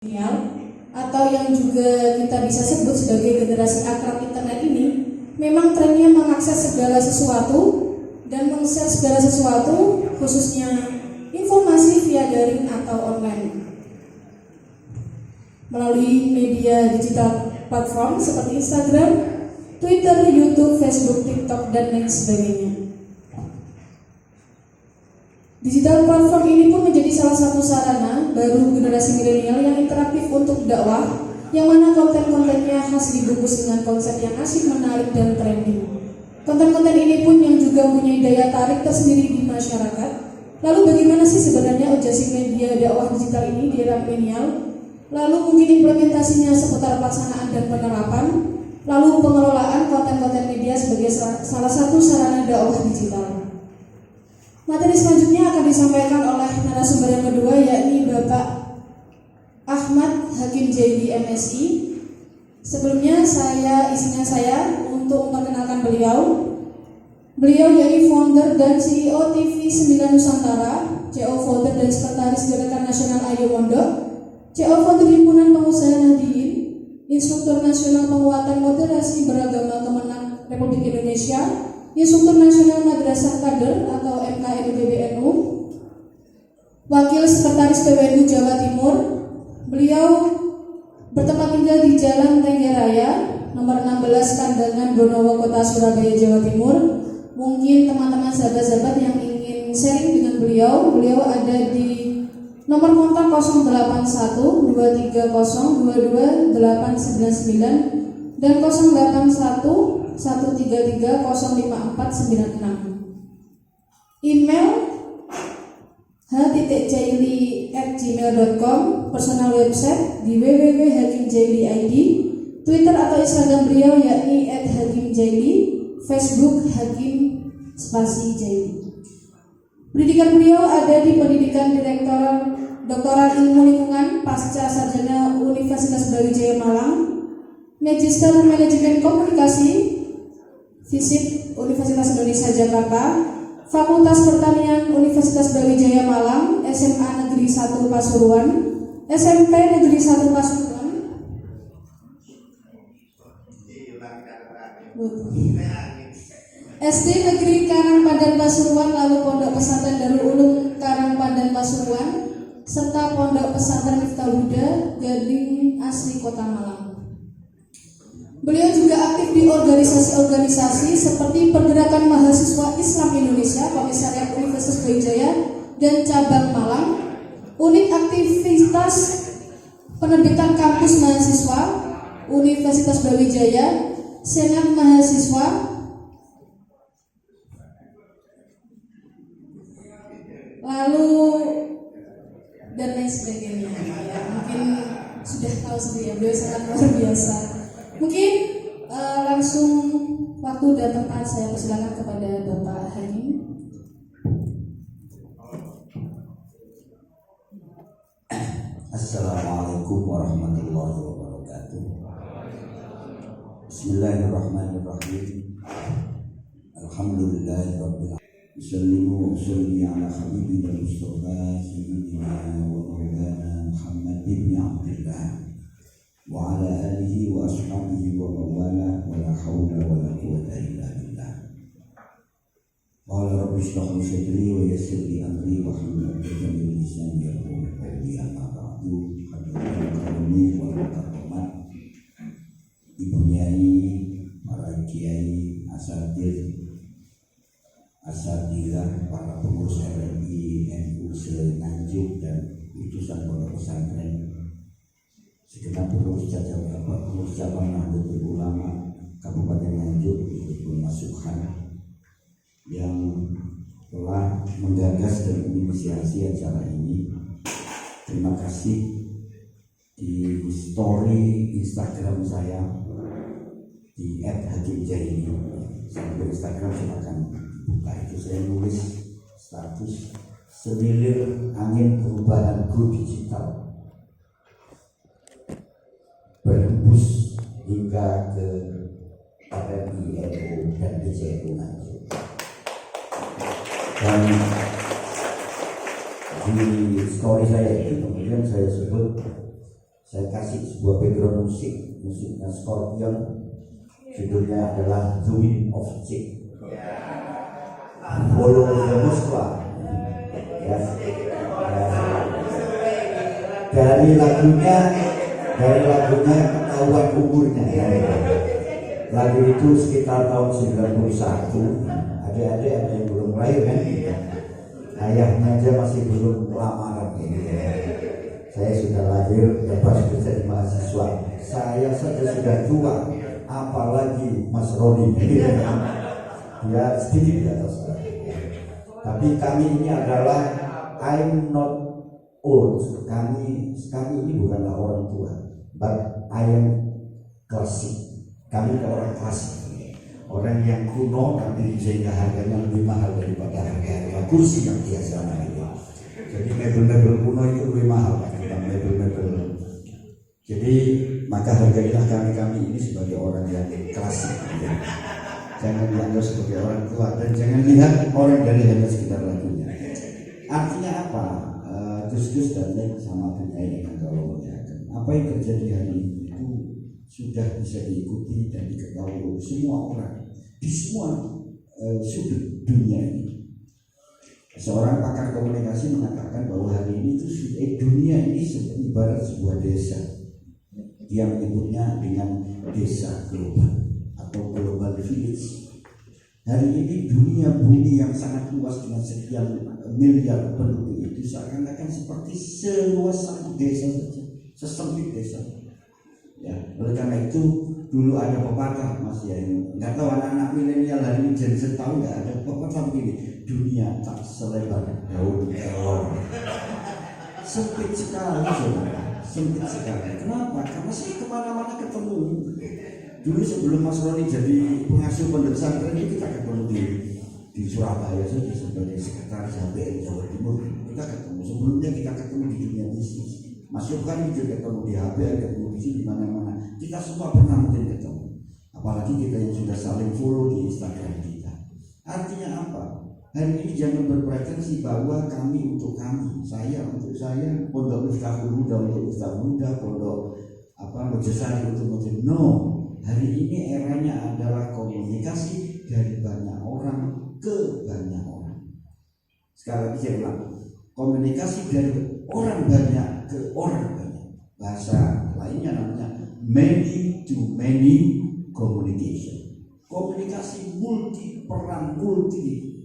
milenial atau yang juga kita bisa sebut sebagai generasi akrab internet ini memang trennya mengakses segala sesuatu dan meng-share segala sesuatu, khususnya informasi via daring atau online melalui media digital platform seperti Instagram, Twitter, YouTube, Facebook, TikTok, dan lain sebagainya. Digital platform ini pun menjadi salah satu sarana baru generasi milenial yang interaktif untuk dakwah, yang mana konten-kontennya khas dibungkus dengan konsep yang asik, menarik, dan trending. Konten-konten ini pun yang juga punya daya tarik tersendiri di masyarakat. Lalu bagaimana sih sebenarnya urgensi media dakwah digital ini di era milenial? Lalu mungkin implementasinya seputar pelaksanaan dan penerapan, lalu pengelolaan konten-konten media sebagai salah satu sarana dakwah digital. Materi selanjutnya akan disampaikan oleh narasumber yang kedua, yakni Bapak Ahmad Hakim Jaili MSI. Sebelumnya izinkan saya untuk memperkenalkan beliau. Beliau yakni founder dan CEO TV 9 Nusantara, CEO founder dan sekretaris Gerakan Nasional Ayo Mondok, CEO founder Himpunan Pengusaha Nahdiyin, instruktur nasional penguatan moderasi beragama Kemenang Republik Indonesia, instruktur nasional Madrasah Kader atau MKM PBNU, wakil sekretaris PWNU Jawa Timur. Beliau bertempat tinggal di Jalan Raya nomor 16 Kandangan Donowo, Kota Surabaya, Jawa Timur. Mungkin teman-teman sahabat-sahabat yang ingin sharing dengan beliau ada di nomor kontak 081 230 22 899 dan 081 133 05496. Email h.jaili@gmail.com, personal website di www.hakimjaili.id, Twitter atau Instagram beliau yakni @hakimjaili, Facebook Hakim Jaili. Pendidikan beliau ada di pendidikan Doktoral Ilmu Lingkungan pasca sarjana Universitas Brawijaya Malang, Magister Manajemen Komunikasi FISIP Universitas Indonesia Jakarta, Fakultas Pertanian Universitas Brawijaya Malang, SMA Negeri 1 Pasuruan, SMP Negeri 1 Pasuruan, SD Negeri Karangpandan Pasuruan, lalu Pondok Pesantren Darul Ulum Karangpandan Pasuruan, serta Pondok Pesantren Miftahul Huda Gading Asri Kota Malang. Beliau juga aktif di organisasi-organisasi seperti Pergerakan Mahasiswa Islam Indonesia, Komisariat Universitas Brawijaya dan Cabang Malang, Unit Aktivitas Penerbitan Kampus Mahasiswa Universitas Brawijaya, Senat Mahasiswa, lalu dan lain sebagainya. Ya, mungkin sudah tahu sendiri ya, beliau sangat luar biasa. Mungkin langsung waktu dan tempat saya persilakan kepada Bapak Hakim. Assalamualaikum warahmatullahi wabarakatuh. Bismillahirrahmanirrahim. Alhamdulillahirabbil alamin. Sallu salli ala habibina Mustafa sayyidina wa maulana Muhammad ibn Abdullah wa ala alihi wa ashabihi wa mawala wa la hawla wa la quwwata illa billah. Qala rabbi shrah li sadri wa yassir li amri wa hlul 'uqdatam min lisani yafqahu qawli. Amma ba'du. Hadirin wa mukarramat, Ibu Nyai, para kiai, asatidzah, para pengurus RMI NU se-Nganjuk dan utusan pondok pesantren, segenap pengurus cabang Nahdlatul Ulama Kabupaten Nganjuk, ikut masukkan yang telah menggagas dan menginisiasi acara ini. Terima kasih. Di story Instagram saya di @hakimjaili, sambil Instagram silakan buka, itu saya nulis status semilir angin perubahan go digital berhembus hingga ke RMI, NU dan PCNU Nganjuk. Dan di story saya itu kemudian saya sebut Saya kasih sebuah background musiknya Scorpion, judulnya adalah The Wind of Change. Follow the Moskwa. Ya. Dari lagunya ketahuan umurnya. Lagu itu sekitar tahun 91. Adik-adik ada yang belum lahir kan? Ayahnya aja masih belum lamaran gitu. Saya sudah lahir, lepas itu jadi mahasiswa. Saya saja sudah tua, apalagi Mas Roni. Ya sedikit di atas saya. Tapi kami ini adalah I'm not old. Kami ini bukanlah orang tua, but I am klasik. Kami orang klasik, orang yang kuno tapi sehingga harganya lebih mahal daripada harga kursi yang biasa ini. Jadi mebel-mebel kuno itu lebih mahal daripada mebel-mebel. Jadi maka hargailah kami ini sebagai orang yang klasik. Ya. Jangan dianggap sebagai orang tua dan jangan lihat orang dari hanya sekitar lagunya. Artinya apa? Gus dan Nek sama penyanyi dengan kalau melihatkan apa yang terjadi hari ini itu sudah bisa diikuti dan diketahui oleh semua orang di semua sudut dunia ini. Seorang pakar komunikasi mengatakan bahwa hari ini itu dunia ini seperti ibarat sebuah desa. Dia menyebutnya dengan desa global atau global village. Hari ini dunia bumi yang sangat luas dengan sekian miliar penduduk itu seakan-akan seperti seluas satu desa saja, sesempit desa. Ya, oleh karena itu dulu ada pepatah Mas ya, nggak tahu anak-anak milenial hari ini Gen Z tahu nggak, ada pepatah begini, dunia tak selebar daun kelor. Sempit sekali saudara, sempit sekali. Kenapa? Karena saya kemana-mana ketemu. Dulu sebelum Mas Roni jadi pengasuh pondok pesantren itu kita ketemu di Surabaya saja sebagai sekretaris HPN Jawa Timur, kita ketemu. Sebelumnya kita ketemu di dunia bisnis. Mas Yofkan juga ketemu di HPN, ketemu di sini, di mana-mana. Kita semua pernah mungkin ketemu. Apalagi kita yang sudah saling follow di Instagram kita. Artinya apa? Hari ini jangan berpretensi bahwa kami untuk kami, saya untuk saya, pondok Miftahul Huda untuk Miftahul Huda, pondok Mojosari untuk Mojosari. No. Hari ini eranya adalah komunikasi dari banyak orang ke banyak orang. Sekali lagi saya ulang, komunikasi dari orang banyak ke orang banyak. Bahasa lainnya namanya many to many communication. Komunikasi multi peran, multi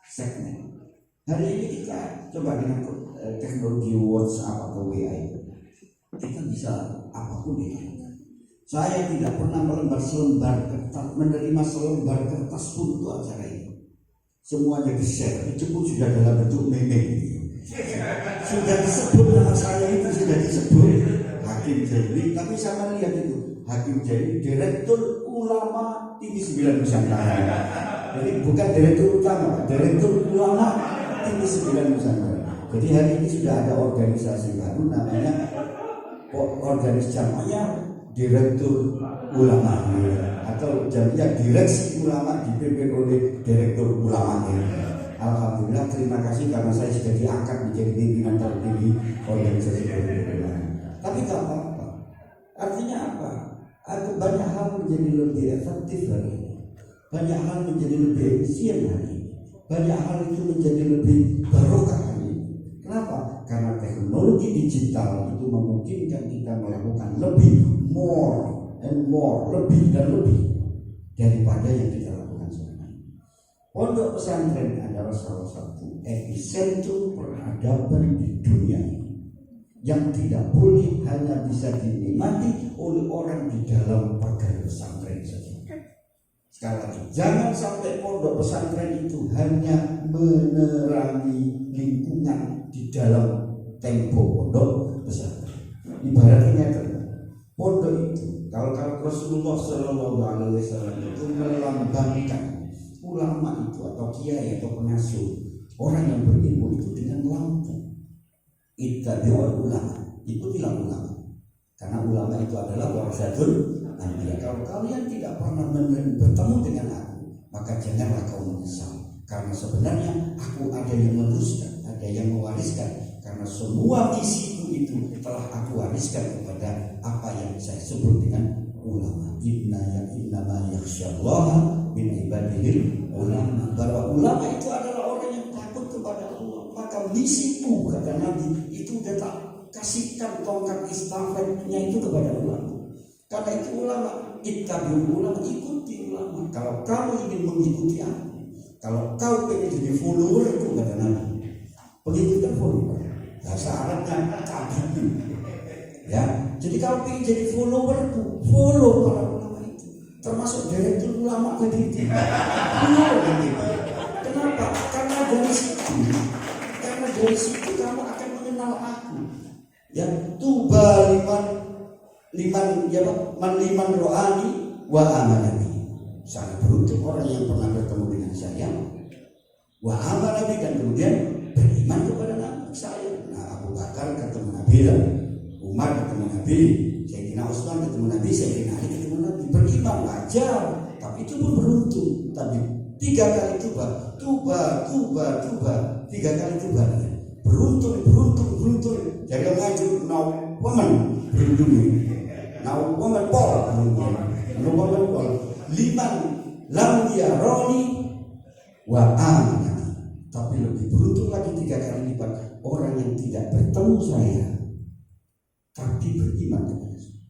segmen. Hari ini kita coba dengan teknologi WhatsApp atau WA, kita bisa apapun dilakukan. Saya tidak pernah menembar selembar kertas, menerima selembar kertas pun untuk acara ini. Semuanya di-share, itu pun sudah dalam bentuk meme. Sudah disebut nama saya itu sudah disebut Hakim Jaili, tapi saya melihat itu Hakim Jaili Direktur Ulama TV 9 Nusantara. Jadi bukan Direktur Utama, Direktur Ulama TV 9 Nusantara. Jadi hari ini sudah ada organisasi baru namanya organisasi jamaah Direktur Ulama atau jamiah direksi ulama dipimpin oleh Direktur Ulama. Alhamdulillah, terima kasih karena saya sudah diangkat menjadi pimpinan tertinggi organisasi ulama. Tapi tak apa-apa. Artinya apa? Banyak hal menjadi lebih efektif hari ini. Banyak hal menjadi lebih efisien hari ini. Banyak hal itu menjadi lebih barokah hari ini. Kenapa? Karena teknologi digital itu memungkinkan kita melakukan lebih, more and more, lebih dan lebih daripada yang kita lakukan selama ini. Pondok pesantren adalah salah satu epicentrum peradaban di dunia ini yang tidak boleh hanya bisa dinikmati oleh orang di dalam pagar pesantren saja. Sekali lagi, jangan sampai pondok pesantren itu hanya menerangi lingkungan di dalam tempo pondok pesantren. Ibaratnya pondok itu, kalau Rasulullah Shallallahu Alaihi Wasallam itu melambangkan ulama itu atau kiai atau pengasuh orang yang berilmu itu dengan lampu. Ittabi'ul ulama, ikutilah ulama. Karena ulama itu adalah warasatul anbiya. Kalau kalian tidak pernah bertemu dengan aku, maka janganlah kau menyesal. Karena sebenarnya aku ada yang meneruskan, ada yang mewariskan karena semua misiku itu telah aku wariskan kepada apa yang saya sebut dengan ulama. Innama yakhsyallaha min ibadihil ulama. Bahwa ulama itu adalah orang yang takut kepada Allah. Maka misiku, kata Nabi, itu udah tak kasihkan tongkat istafetnya itu kepada ulama. Karena itu ulama, ittabi'ul ulama, ikuti ulama. Kalau kamu ingin mengikuti aku, kalau kau pengen jadi follower itu, kata Nabi, pengikutan follower. Bahasa Arabnya tabi'in. Ya, jadi kalau ingin jadi follower itu, follow para ulama itu. Termasuk direktur ulama tadi itu. Kenapa? Karena dari situ kamu akan mengenal aku. Ya, tuba liman ro'ani wa amanani. Sangat beruntung orang yang pernah bertemu dengan saya wa amanani dan kemudian beriman kepada Nabi saya. Nah, Abu Bakar ketemu Nabi, Umar ketemu Nabi, Sayyidina Utsman ketemu Nabi, Sayyidina Ali ketemu Nabi. Beriman wajar, tapi itu pun beruntung. Tapi 3 kali tuba, 3 kali tuba. Beruntung. Jadi orang itu now woman beruntung. Now woman Paul liman lam yaroni wa amanah. Tapi lebih beruntung lagi 3 kali lipat orang yang tidak bertemu saya tapi beriman kepada saya.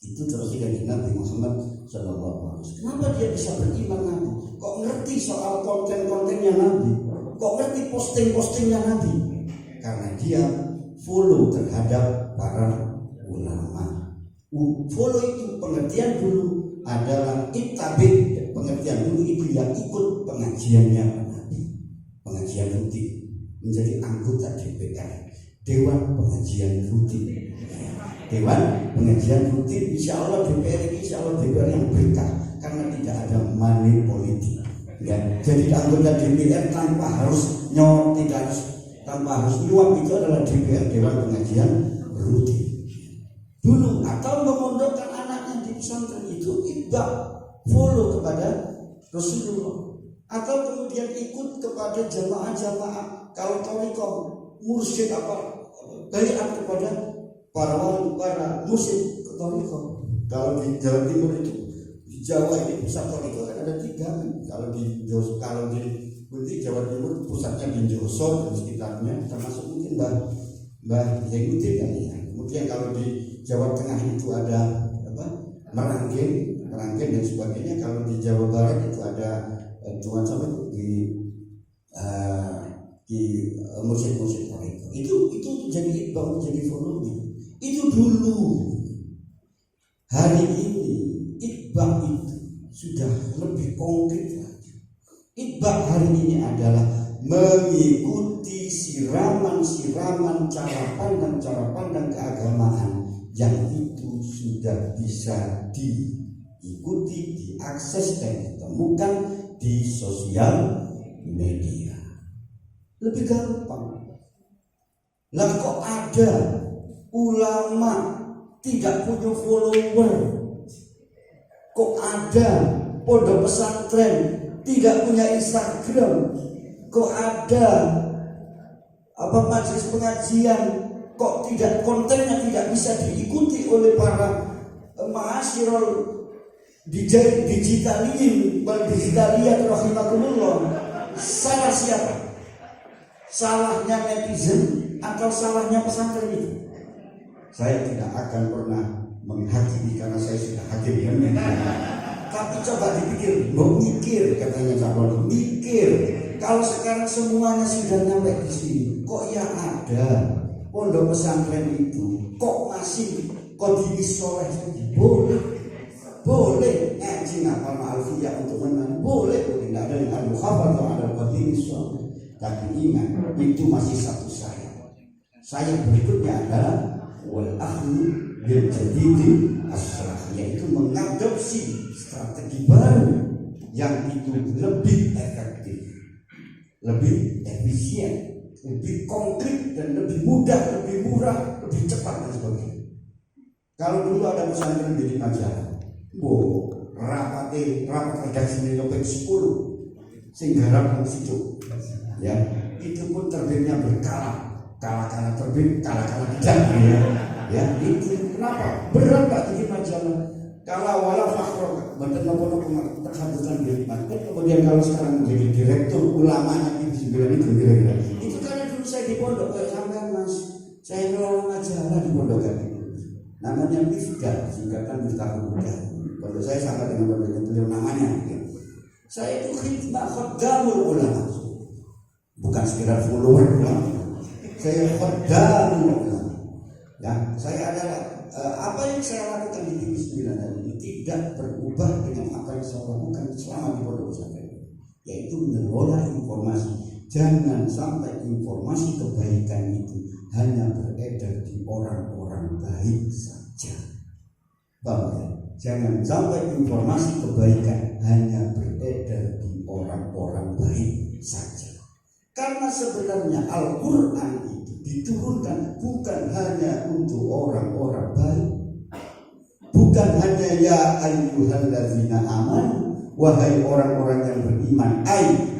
Itu terus dari Nabi Muhammad SAW. Kenapa dia bisa beriman Nabi? Kok ngerti soal konten-kontennya Nabi? Kok ngerti posting-postingnya Nabi? Karena dia follow terhadap para ulama. Follow itu pengertian dulu adalah ittabi. Pengertian dulu itu yang ikut pengajiannya Nabi. Pengajian rutin, menjadi anggota DPR, Dewan Pengajian Rutin. Dewan Pengajian Rutin, insya Allah DPR ini insya Allah DPR yang berkah karena tidak ada money politik. Ya, jadi anggota DPR tanpa harus nyuap, tanpa harus nyuap, itu adalah DPR, Dewan Pengajian Rutin. Dulu atau memondokkan anaknya di pesantren itu tidak follow kepada Rasulullah. Atau kemudian ikut kepada jamaah-jamaah, kalau thariqah mursyid bayat kepada para wali, para mursyid thariqah. Kalau di Jawa Timur itu, di Jawa ini pusat thariqah kan ada 3 kan. Kalau di Jawa Timur pusatnya di Joso dan sekitarnya, termasuk mungkin Mbah Zainuddin kan ya. Kemudian kalau di Jawa Tengah itu ada Meranggen dan sebagainya. Kalau di Jawa Barat itu ada Tuhan sampai di musik-musik mereka itu jadi iqbal, jadi following. Itu dulu. Hari ini iqbal itu sudah lebih konkret lagi. Iqbal hari ini adalah mengikuti siraman-siraman cara pandang keagamaan yang itu sudah bisa diikuti, diakses dan ditemukan di sosial media. Lebih gampang. Lah kok ada ulama tidak punya follower? Kok ada pondok pesantren tidak punya Instagram? Kok ada majelis pengajian kok tidak, kontennya tidak bisa diikuti oleh para ma'asyirul digitalin rahimakumullah. Salah siapa? Salahnya netizen atau salahnya pesantren itu? Saya tidak akan pernah menghakimi karena saya sudah hakim ya. Tapi coba dipikir, mikir katanya Sabon, mikir. Kalau sekarang semuanya sudah nyampe di sini, kok ya ada pondok pesantren itu, kok masih kodinis soleh saja? Boleh ngaji ngapal ma'alfiyah untuk menang, boleh tidak ada yang al-mukhafar atau ada kodinis soleh. Tapi ingat, itu masih satu sayap berikutnya adalah wal akhlu bil jadidi asrah, yaitu mengadopsi strategi baru yang itu lebih efektif, lebih efisien, lebih konkret dan lebih mudah, lebih murah, lebih cepat dan sebagainya. Kalau dulu ada pesantren di majalah, rapat redaksi nyopek 10 sehingga rapat situ, ya itu pun terbitnya berkala. kalah terbit, kalah tidak ya. Ya, itu kenapa? Berat Pak bikin majalah. Kalau wala fakhro, bener nopo-nopo terhadukan diri. Kemudian kalau sekarang menjadi direktur ulama yang di 9 itu kira-kira. Itu karena dulu saya di pondok kayak sampean Mas. Saya ngelola majalah di pondok itu. Namanya Mifdah, singkatan Miftahul Huda. Pondok saya sama dengan pondoknya beliau namanya. Saya itu khidmah khaddamul ulama. Bukan sekedar follower ulama. Saya khaddamul ulama. Ya, saya adalah apa yang saya lakukan di TV 9 hari ini tidak berubah dengan apa yang saya lakukan selama di pondok pesantren, yaitu mengelola informasi. Jangan sampai informasi kebaikan itu hanya beredar di orang-orang baik saja. Bang, ya? Jangan sampai informasi kebaikan hanya beredar di orang-orang baik saja. Karena sebenarnya Al-Quran itu diturunkan bukan hanya untuk orang-orang baik, bukan hanya ya ayyuhallazina amanu, wahai orang-orang yang beriman,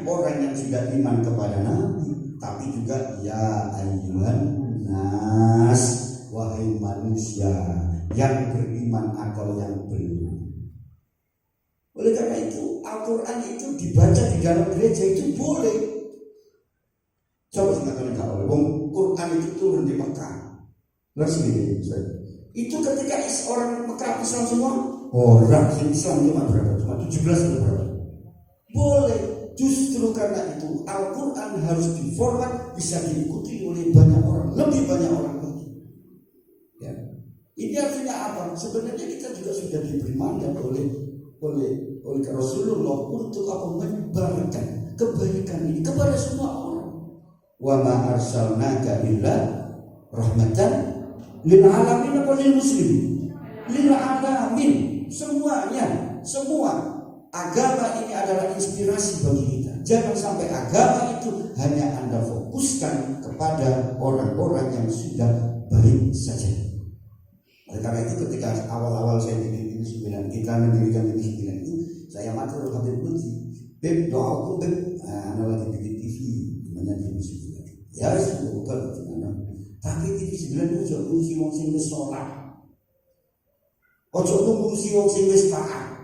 orang yang sudah iman kepada Nabi, tapi juga ya ayyuhan nas, wahai manusia yang beriman atau yang belum. Oleh karena itu Al-Quran itu dibaca di dalam gereja itu boleh. Coba silakan kalau Quran itu turun di Mekah, resmi. Itu ketika orang Mekah Islam semua, orang Islam cuma berapa? Cuma 17 atau berapa? Boleh. Justru karena itu Al-Quran harus diformat bisa diikuti oleh banyak orang, lebih banyak orang lagi. Ya. Ini artinya apa? Sebenarnya kita juga sudah diberi mandat oleh Rasulullah untuk apa? Menyebarkan kebaikan ini kepada semua orang. Wa ma arsalnaka illa rahmatan lil alamin wa lil muslimin. Lil alamin, semuanya, semua agama ini adalah inspirasi bagi kita. Jangan sampai agama itu hanya Anda fokuskan kepada orang-orang yang sudah baik saja. Oleh karena itu ketika awal-awal saya di TV 9, kita mendirikan TV 9 itu, saya matur Habib Lutfi, Beb doa aku Beb, Anda lagi bikin TV namanya TV 9. Ya sudah bukan. Tapi TV 9 itu ngurusi wong sing wis salat. Ojo ngurusi wong sing wis taat.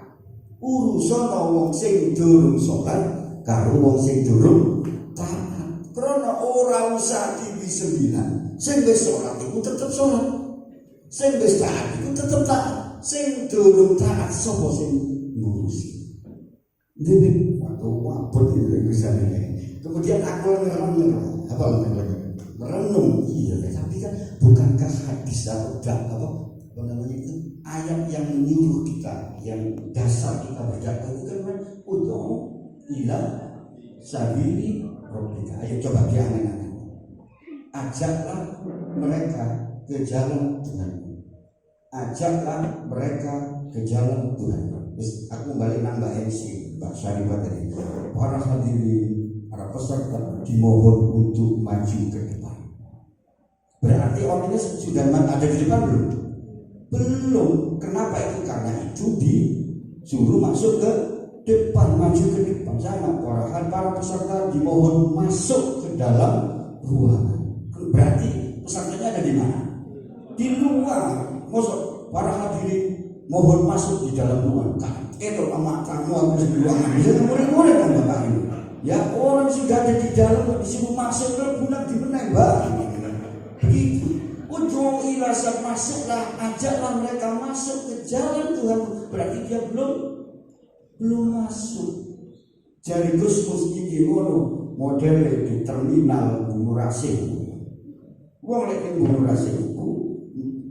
Urusan wong sing durung salat karo wong sing durung taat. Karena ora usah TV 9. Sing wis salat iku tetep salat. Sing wis taat iku tetep taat. Sing durung taat sapa sing ngurusi? Dene waktu bisa ini. Kemudian aku merenung, merenung, iya. Tapi kan bukankah hadis atau apa namanya itu ayat yang menyuruh kita, yang dasar kita berdakwah itu kan ud'u ila sabili rabbika. Ayo coba diangan-angan. Ajaklah mereka ke jalan Tuhan. Ajaklah mereka ke jalan Tuhan. Terus aku kembali nambah MC Pak Syarifat tadi. Para hadirin, para peserta dimohon untuk maju ke depan. Berarti orangnya sudah ada di depan belum? Belum. Kenapa itu? Karena itu disuruh masuk ke depan, maju ke depan. Sama para peserta dimohon masuk ke dalam ruangan. Berarti pesertanya ada di mana? Di luar. Masuk para hadirin mohon masuk di dalam ruangan. Itu sama kamu harus di ruangan. Bisa boleh kan Bapak ini? Ya orang sudah ada di dalam disuruh masuk ke bulan di menembak. Begitu. Ud'u ila sabili, masuklah, ajaklah mereka masuk ke jalan Tuhan. Berarti dia belum masuk. Jari Gusmus iki ngono model di terminal Ngurasih. Wong lek ning Ngurasih iku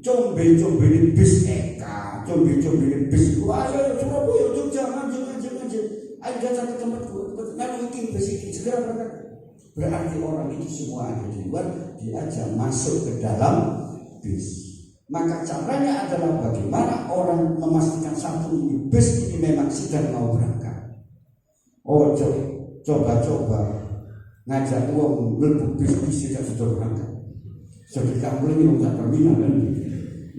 combe-combe bis Eka, combe-combe bis ayo Surabaya Jogja anjing. Ayo datang ke tempatku. Lalu mungkin besi segera berarti orang itu semua ada di luar diajak masuk ke dalam bis. Maka caranya adalah bagaimana orang memastikan satu ini bis ini memang sedang mau berangkat. Oh coba ngajak uang mlebu bis yang sudah berangkat. Seketika mulai mengunggah terminal kan.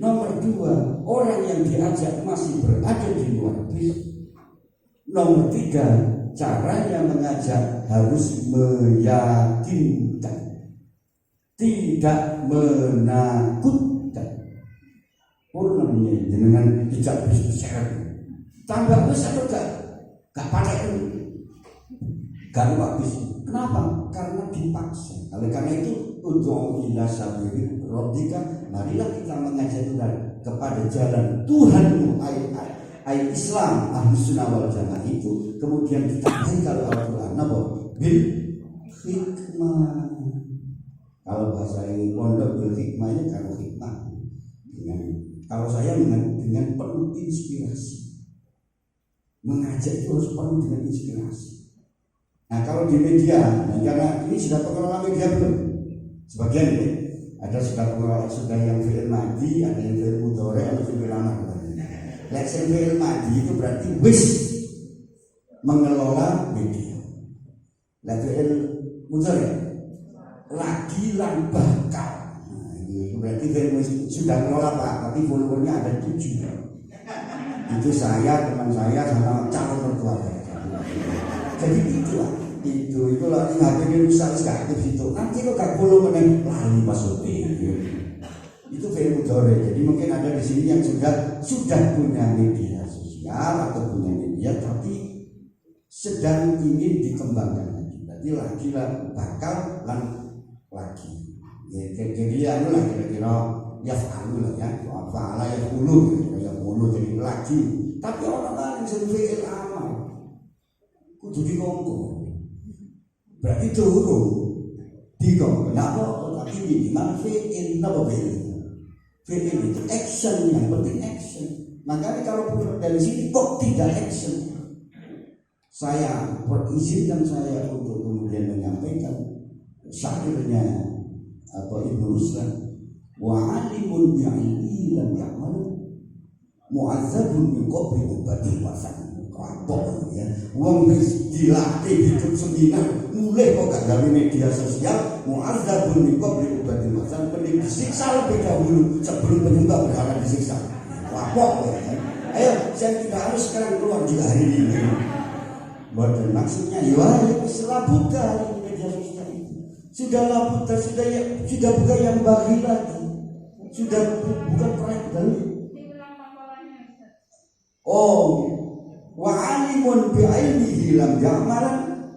Nomor 2, orang yang diajak masih berada di luar bis. Nomor 3, caranya mengajak harus meyakinkan. tidak menakutkan. Purnamanya dengan tidak bisa seret. Tambah besar gak pakai gak habis. Kenapa? Karena dipaksa. Oleh karena itu ud'u ila sabili rabbika, marilah kita mengajak Tuhan kepada jalan Tuhanmu, ai Islam Ahlus Sunnah wal Jamaah itu. Kemudian ditambahi kalau Al-Qur'an apa? Bil hikmah. Kalau bahasa ini pondok bil hikmahnya kalau hikmah dengan, kalau saya dengan penuh inspirasi. Mengajak itu harus penuh dengan inspirasi. Nah kalau di media, nah, karena ini sudah pengelola media belum? Sebagian ini ada sudah yang fi'il madi, ada yang fi'il mudhari, ada fi'il amr. Leksen fi'il madi itu berarti wis mengelola media. Fi'il mudhari lagi lan bakal. Nah, itu berarti sudah mengelola Pak, tapi volumenya ada 7. Itu saya, teman saya, sama calon mertua saya. Jadi itulah ini HP ini rusak gak aktif itu. Nanti kok gak follow meneng lali pas itu film mudhari. Jadi mungkin ada di sini yang sudah punya media sosial atau punya media tapi sedang ingin dikembangkan lagi. Berarti lagi lah bakal lagi. Ya, jadi anu lah kira-kira ya falu lah ya, fa'ala ya ulu jadi lagi. Tapi orang lain sing fi'il amal kudu dikongko. Berarti turun dikongko. Kenapa? Tapi minimal fi'il napa fi'il itu action, yang penting action. Makanya kalau dari sini kok tidak action, saya berizinkan saya untuk kemudian menyampaikan syairnya atau Ibnu Ruslan, wa alimun bi'ilmi lam ya'mal mu'azzabun min qabli ubadil wasan. Kapok ya, wong wis dilatih hidup seminar mulai kok gak gawe media sosial, mu'azzabun min qabli ubadil wasan, mending disiksa lebih dahulu sebelum penyembah berhala disiksa. Kapok ya. Ayo, saya tidak harus sekarang keluar juga hari ini. Boten maksudnya ya selabut dari media sosial itu. Sudah labuta, sudah bukan yang bagi lagi. Sudah bukan proyek dari. Oh, wa alimun bi ilmihi lam ya'malan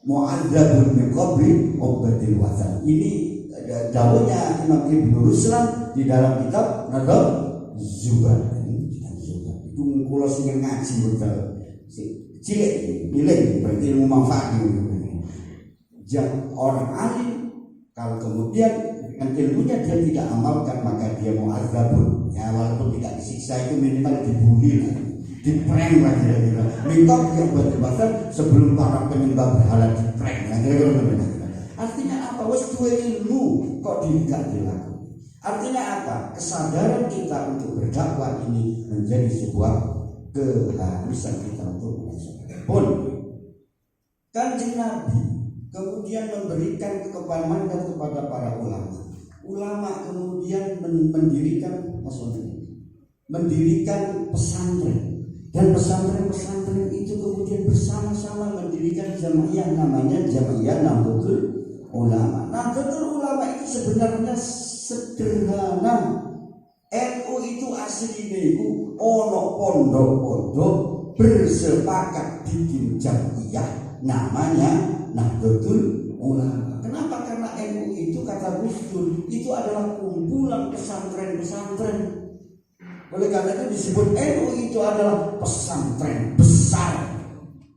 mu'adzabun min qabli ubadil wasan. Ini dawuhnya Imam Ibnu Ruslan di dalam kitab Nadab Zubar. Itu kula sing ngaji betul. Cilik, nilai berarti ilmu manfaat. Yang orang alim kalau kemudian dengan ilmunya dia tidak amalkan maka dia mu'adzabun. Ya walaupun tidak disiksa itu minimal dibully lah, diprank lah kira-kira. Minta dia berdebat sebelum para penyembah berhala diprank lah kira-kira. Artinya apa? Wes duwe ilmu kok tidak dilakukan. Artinya apa? Kesadaran kita untuk berdakwah ini menjadi sebuah keharusan kita untuk pun Kanjeng Nabi kemudian memberikan kepahaman kepada para ulama. Ulama kemudian mendirikan pesantren, dan pesantren itu kemudian bersama-sama mendirikan jamaah namanya Jamaah Nahdlatul Ulama. Nahdlatul Ulama itu sebenarnya sederhana. NU itu aslinya itu ono pondok-pondok bersepakat bikin jamiah namanya Nahdlatul Ulama. Kenapa? Karena NU itu kata Gus Dur itu adalah kumpulan pesantren-pesantren. Oleh karena itu disebut NU itu adalah pesantren besar.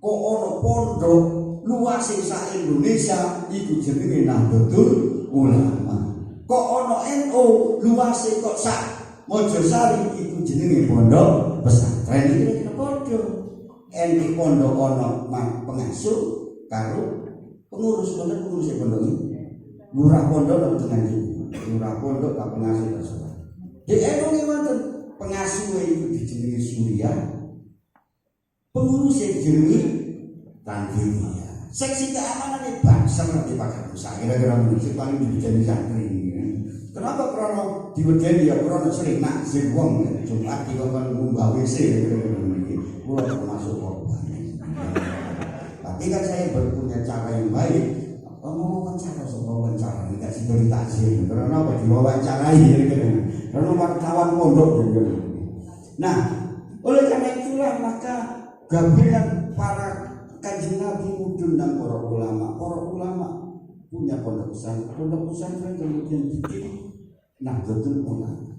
Kok ono pondok luas sak Indonesia itu jenenge Nahdlatul Ulama. Kok ono NU luas kok sak Mojosari itu jenenge pondok pesantren. Iki kira padha. NU pondok ono pengasuh karo pengurus pondok iki. Lurah pondok lan tenang iki. Lurah pondok ka pengasuh tersebut. Di NU iki wonten pengasuh itu dijenengi Surya. Pengurus yang dijenengi Tanzania. Seksi keamanan bangsa nanti pakai usaha. Kira-kira menurut paling dibikin santri. Kenapa krono diwedeni ya krono sering nakzir wong Jumat di kon mbah WC kula termasuk korban. Tapi kan saya berpunya cara yang baik. Mau wawancara enggak situ takzir karena apa diwawancarai karena wartawan pondok. Nah, oleh karena itulah maka gabungan para Kanjeng Nabi mengundang para ulama punya pondok pesantren kemudian bikin Nahdlatul Ulama.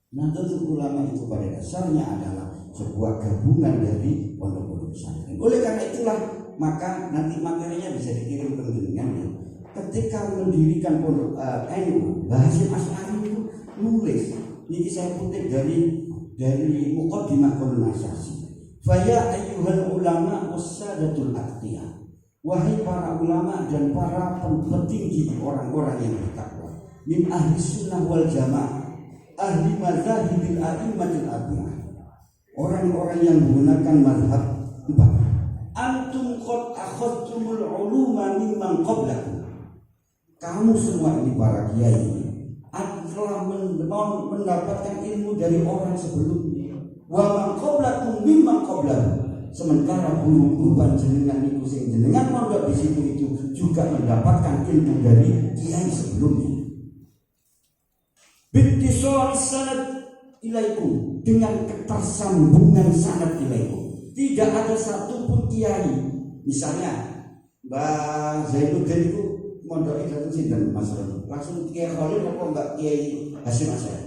Nahdlatul Ulama itu pada dasarnya adalah sebuah gabungan dari pondok pesantren. Oleh karena itulah maka nanti materinya bisa dikirim ke dengan ya. Ketika mendirikan pondok NU, Hasyim Asy'ari itu nulis. Ini saya kutip dari Muqaddimah Kolonisasi. Faya ayyuhal ulama wassadatul aqtiyah. Wahai para ulama dan para petinggi orang-orang yang bertakwa. Min ahli sunnah wal jamaah, ahli madzahibil a'immatil arba'ah. Orang-orang yang menggunakan mazhab 4. Antum qad akhadtumul uluma mimman qablakum. Kamu semua ini para kiai telah mendapatkan ilmu dari orang sebelumnya. Wa man qablakum mimman qablakum. Sementara guru-guru panjenengan itu sing jenengan mondok di situ itu juga mendapatkan ilmu dari kiai sebelumnya. Bittisal sanad ilaikum, dengan ketersambungan sanad ilaikum. Tidak ada satupun kiai, misalnya Mbak Zainuddin itu mondok itu sinten Mas Ron. Langsung Kiai Khalil apa Mbak Kiai Hasyim Asy'ari?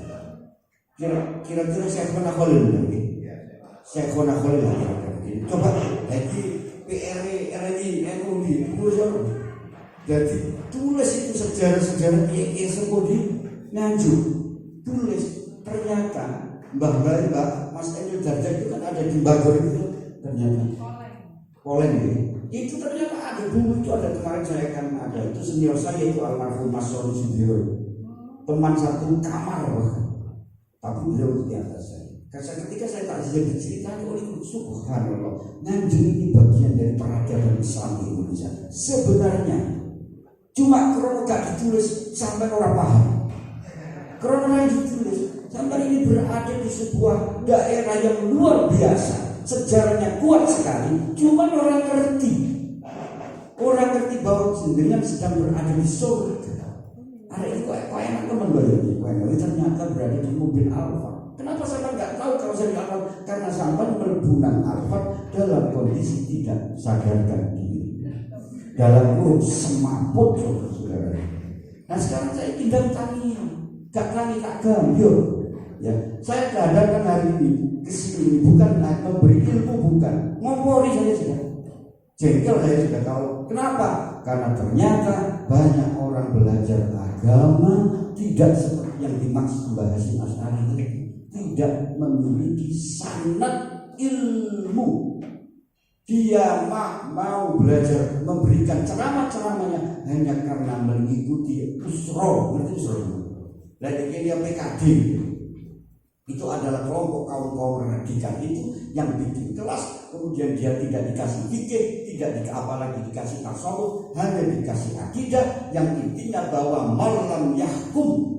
Kira-kira saya pernah Khalil nanti. Saya pernah Khalil lagi. Coba lagi PRI NU jadi tulis itu sejarah-sejarah Kiai semua di Nganjuk. Tulis ternyata Mbah Mas Emil Dardak itu kan ada di Bogor itu ternyata Polen itu ternyata ada dulu itu ada kemarin saya kan ada itu senior saya itu almarhum Mas Soni Sudiro teman satu kamar tapi beliau di atas saya. Karena ketika saya tak bisa diceritakan oleh subhanallah Nganjuk ini bagian dari peradaban Islam di Indonesia sebenarnya cuma kalau gak ditulis sampai orang paham. Karena ditulis sampai ini berada di sebuah daerah yang luar biasa, sejarahnya kuat sekali. Cuma orang ngerti bahwa jenengan sedang berada di surga. Ada itu kok enak teman bayar. Ternyata berada di mobil Alfa. Kenapa saya nggak tahu kalau saya di Alfa? Karena sampai melbunan Alfa dalam kondisi tidak sadarkan diri, dalam kurung semaput saudara. Nah sekarang saya tinggal tanya. Gak kami tak gambir ya. Saya keadakan hari ini kesini bukan memberi ilmu, bukan ngompori saya sudah jengkel, saya sudah tahu kenapa, karena ternyata banyak orang belajar agama tidak seperti yang dimaksud Mbah Hasyim Asy'ari itu, tidak memiliki sanad ilmu. Dia mau belajar memberikan ceramah-ceramahnya hanya karena mengikuti usro, ngerti usro? Dan dia PKD itu adalah kelompok kaum radikal itu yang bikin kelas, kemudian dia tidak dikasih fikih, apalagi dikasih tasawuf, hanya dikasih akidah yang intinya bahwa malam yahkum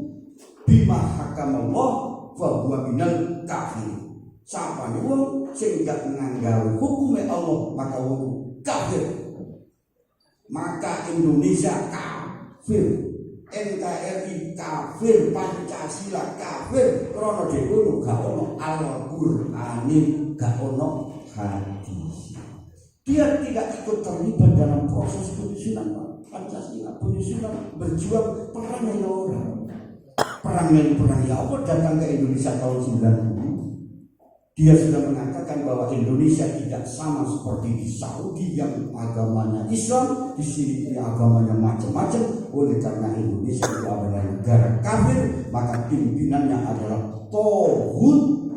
bima hakamallah fa huwa minal kafir. Siapa wong sing gak nganggo hukume Allah maka wong kafir. Maka Indonesia kafir. NKRI kafir, Pancasila kafir, karena dhewe gak ono Al-Qur'anin, gak ono hadis. Dia tidak ikut terlibat dalam proses penyusunan Pancasila, penyusunan berjuang perang dengan orang. Perang ya apa datang ke Indonesia tahun 90. Dia sudah mengatakan bahwa Indonesia tidak sama seperti di Saudi yang agamanya Islam, di sini agamanya macam-macam. Oleh karena Indonesia itu adalah negara kafir, maka pimpinannya adalah tauhid,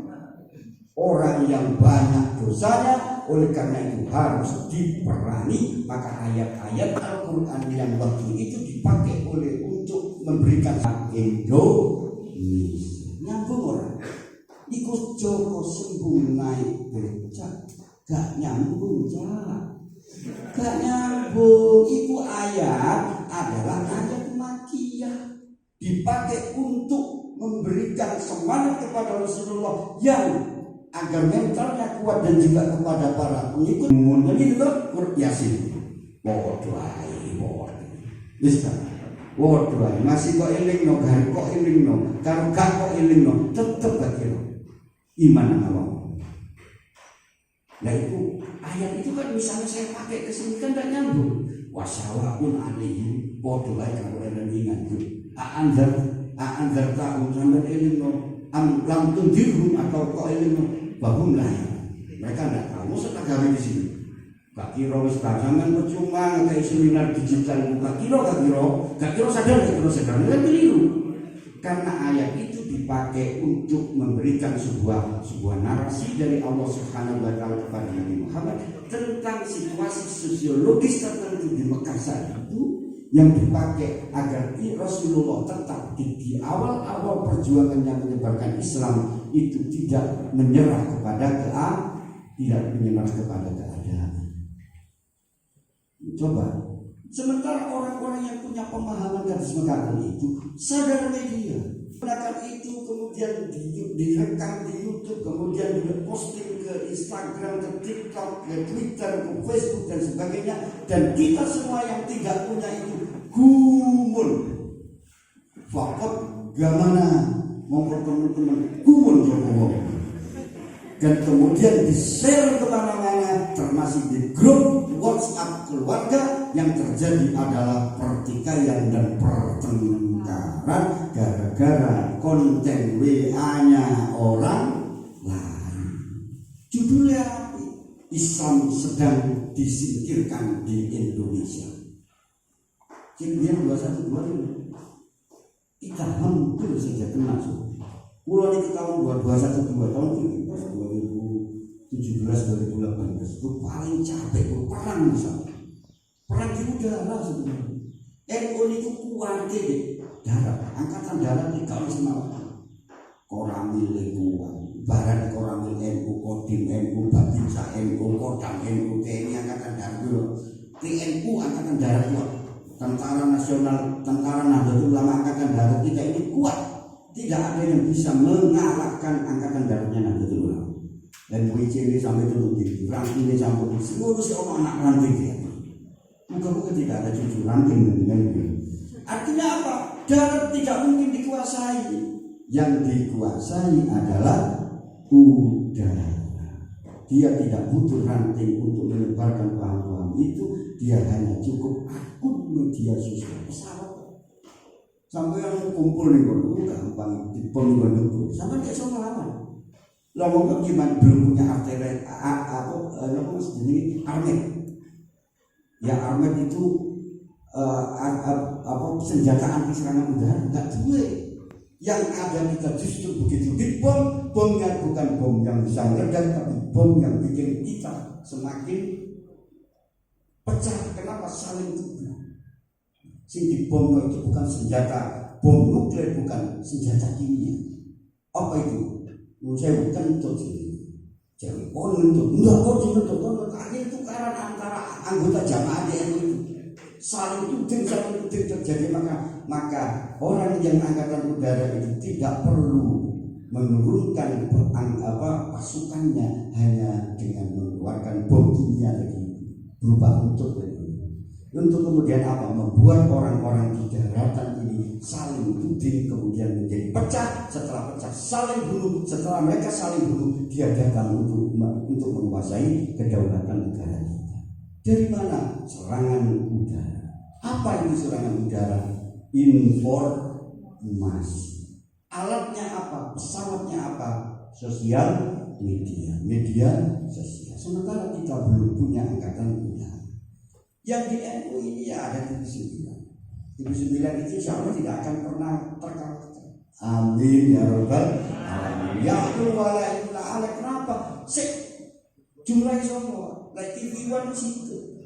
orang yang banyak dosanya. Oleh karena itu harus diperangi. Maka ayat-ayat Al-Quran yang waktu itu dipakai untuk memberikan hak Indonesia. Nyambung orang. Ikut Joko sembung naik becak, gak nyambung jalan, gak nyambung. Itu ayat adalah ayat makiyah, dipakai untuk memberikan semangat kepada Rasulullah yang agar mentalnya kuat dan juga kepada para pengikut. Mengenai itu Yasin, bodoh. Waduh, masih kok elingno, gak kok elingno, kalau gak kok elingno, tetep gak kira iman Allah. Nah itu ayat itu kan misalnya saya pakai ke sini kan gak nyambung. Wasawaun alaihi, waduh kalau eling ingat itu. Aanzar tahun sampai elingno, lam tundirhum atau kok elingno, bahum lah. Mereka gak tahu setengah di sini. Gak kira wis sampean percuma kayak seminar digital gak kira sadar kan keliru. Karena ayat itu dipakai untuk memberikan sebuah narasi dari Allah Subhanahu wa taala kepada Nabi Muhammad tentang situasi sosiologis tertentu di Mekah saat itu yang dipakai agar Rasulullah tetap di awal perjuangannya menyebarkan Islam itu tidak menyerah kepada keadaan. Coba, sementara orang-orang yang punya pemahaman garis mekanikal itu sadar media, melakukan itu kemudian direkam di YouTube, kemudian diposting ke Instagram, ke TikTok, ke Twitter, ke Facebook dan sebagainya. Dan kita semua yang tidak punya itu gumun, fakot gamana ngomong teman-teman gumun semua. Dan kemudian di-share kemana-mana, termasuk di grup WhatsApp keluarga, yang terjadi adalah pertikaian dan pertengkaran gara-gara konten WA-nya orang lain. Judulnya Islam sedang disingkirkan di Indonesia. Kemudian 2122 kita hampir saja kena. Pulau ini tahun 2012 tahun 2017-2018 itu paling capek perang misalnya. Perang di udara sebenarnya. NU itu kuat deh. Darat, angkatan darat ini kalau sama Koramil kuat. Barat Koramil NU, Kodim NU, Babinsa NU, Kodam NU, TNI angkatan darat. TNU angkatan darat kuat. Tentara Nasional, Tentara Nahdlatul Ulama angkatan darat kita ini kuat. Tidak ada yang bisa mengalahkan angkatan daratnya Nahdlatul Ulama. Dan WC ini sampai turun tinggi, ranting ini sampai seluruh seorang anak ranting dia. Muka-muka tidak ada cucu ranting dengan ini. Artinya apa? Darat tidak mungkin dikuasai. Yang dikuasai adalah udara. Dia tidak butuh ranting untuk menyebarkan paham-paham itu. Dia hanya cukup akun media sosial pesawat. Sampai yang kumpul nih kalau gampang di pembantu sampai dia sama lama. Lama gimana belum punya arteri armet. Ya armet itu senjata anti serangan udara enggak juga. Yang ada kita justru begitu bomnya bukan bom yang bisa meledak tapi bom yang bikin kita semakin pecah. Kenapa? Saling tuduh. Sing bom itu bukan senjata bom nuklir, bukan senjata kimia. Apa itu? Saya bukan untuk jadi untuk akhirnya tukaran antara anggota jamaah DNU itu saling tuding terjadi. Maka orang yang angkatan udara itu tidak perlu menurunkan pasukannya hanya dengan mengeluarkan bom kimia lagi berubah untuk kemudian apa? Membuat orang-orang di daratan ini saling tuding, kemudian menjadi pecah. Setelah pecah saling bunuh. Setelah mereka saling bunuh, dia datang untuk menguasai kedaulatan negara kita. Dari mana? Serangan udara. Apa itu serangan udara? Informasi. Alatnya apa? Pesawatnya apa? Sosial media sosial. Sementara kita belum punya angkatan udara. Yang di NU ini ya ada TV 9. TV 9 itu insya Allah tidak akan pernah terkalahkan. Amin ya Rabbal alamin. Ya Allah, kenapa? Jumlahnya semua. Like TV 1 situ.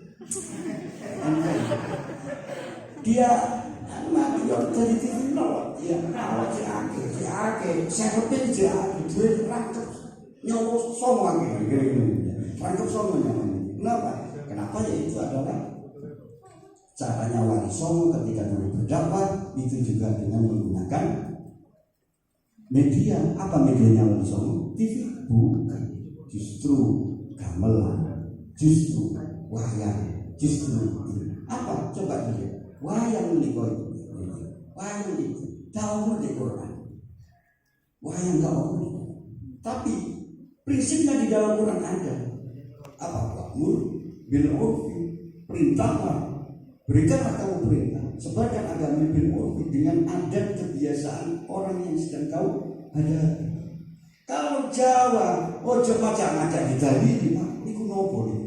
Dia mati dari TV 0. Dia awak si ake. Serpil si ake. Duit rangkep. Nyolong semua rangkep semua namanya. Kenapa? Ya itu adalah caranya Wali Songo ketika dulu berdakwah itu juga dengan menggunakan media. Apa medianya Wali Songo? TV? Bukan. Justru gamelan, justru wayang, justru apa? Coba lihat wayang menikah itu Wayang itu tahu di Quran. Wayang tahu. Tapi prinsipnya di dalam Quran ada apa? Wa'mur bil urfi, perintahlah, berikanlah kamu perintah, sebarkan agama bil urfi dengan adat kebiasaan orang yang sedang kau hadapi. Kalau Jawa, ojo macam-macam didalili, itu nopo nih.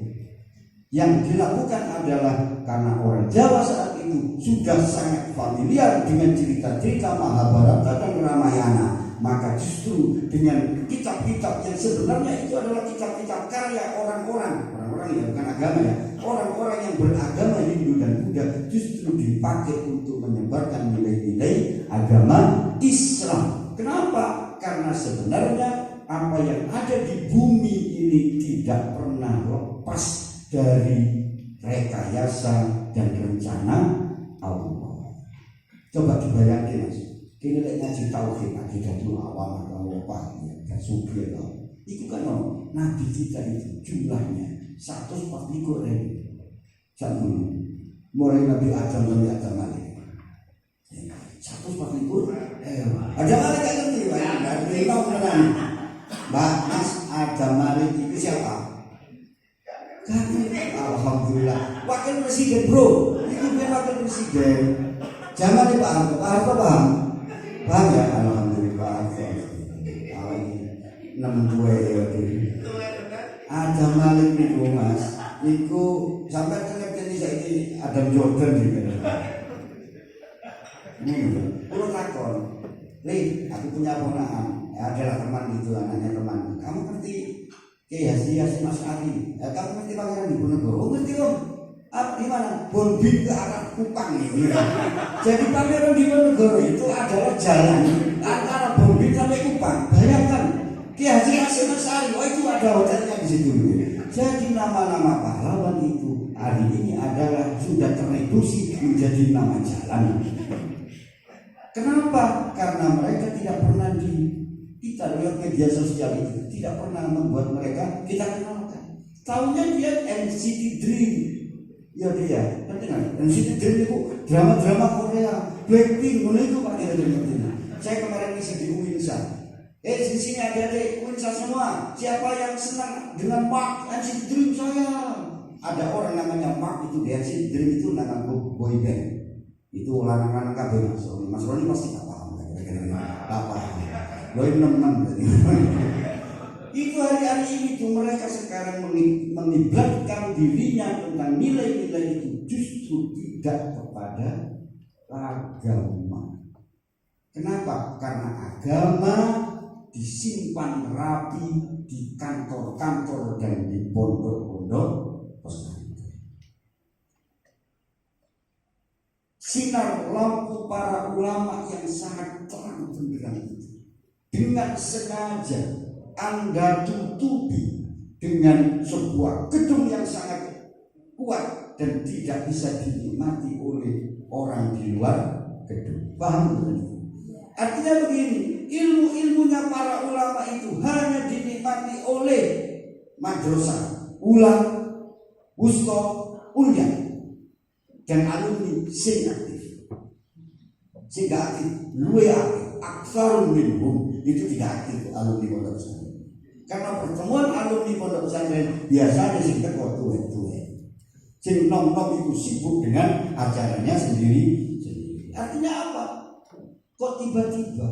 Yang dilakukan adalah karena orang Jawa saat itu sudah sangat familiar dengan cerita-cerita Mahabharata dan Ramayana, maka justru dengan kitab-kitab yang sebenarnya itu adalah kitab-kitab karya orang-orang yang bukan agama ya, orang-orang yang beragama Hindu dan Buddha, justru dipakai untuk menyebarkan nilai-nilai agama Islam. Kenapa? Karena sebenarnya apa yang ada di bumi ini tidak pernah lepas dari rekayasa dan rencana Allah. Coba dibayangkan mas, kini lagi ngaji tauhid, akidatul awam atau apa ya, dan sufi atau itu kan nabi kita itu jumlahnya 140 ribu. Jangan mulai Nabi Adam sampai Adam Malik 140 ada Malik kan ngerti dari tahu beneran Mbak Mas Adam Malik itu siapa? Alhamdulillah wakil presiden bro, itu dia wakil presiden zaman Pak Harto paham ya? Alhamdulillah Pak Harto enam dua ya Adam Malik itu mas itu sampai ngerti ini Adam Jordan gitu Pulau takon aku punya ponakan adalah teman itu anaknya teman kamu ngerti Haji Mas Ari kamu ngerti Pangeran Diponegoro ngerti om di mana Bonbin ke arah Kupang ini jadi Pangeran Diponegoro itu adalah jalan antara Bonbin sampai Kupang. Bayangkan Haji Mas Ari itu ada hotelnya di situ. Jadi nama-nama pahlawan itu hari ini adalah sudah tereduksi menjadi nama jalan. Kenapa? Karena mereka tidak pernah kita lihat media sosial itu tidak pernah membuat mereka kita kenalkan. Tahunya dia NCT Dream, ya dia, kan NCT Dream itu drama-drama Korea, Blackpink, mana itu pak dia Saya kemarin isi di Uinsa. Di sini ada Uinsa semua. Siapa yang senang dengan Mark NCT Dream saya? Ada orang namanya Mark itu di NCT Dream itu nama boy band. Itu orang-orang kabel Mas Roni pasti tak paham apa boy 6 itu hari-hari ini tuh mereka sekarang mengiblatkan dirinya tentang nilai-nilai itu justru tidak kepada agama. Kenapa? Karena agama disimpan rapi di kantor-kantor dan di pondok-pondok pesantren. Sinar lampu para ulama yang sangat terang benderang itu dengan sengaja Anda tutupi dengan sebuah gedung yang sangat kuat dan tidak bisa dinikmati oleh orang di luar gedung. Paham ini? Artinya begini, ilmu-ilmunya para ulama itu hanya dinikmati oleh madrasah, ulah, wusta, ulyah dan alumni sing aktif, sehingga aktif, luwe aktif, aksarun minhum itu tidak aktif alumni pondok pesantren. Karena pertemuan alumni pondok pesantren biasanya sing teko tuwek-tuwek, sing nom-nom itu sibuk dengan acaranya sendiri. Artinya apa? Kok tiba-tiba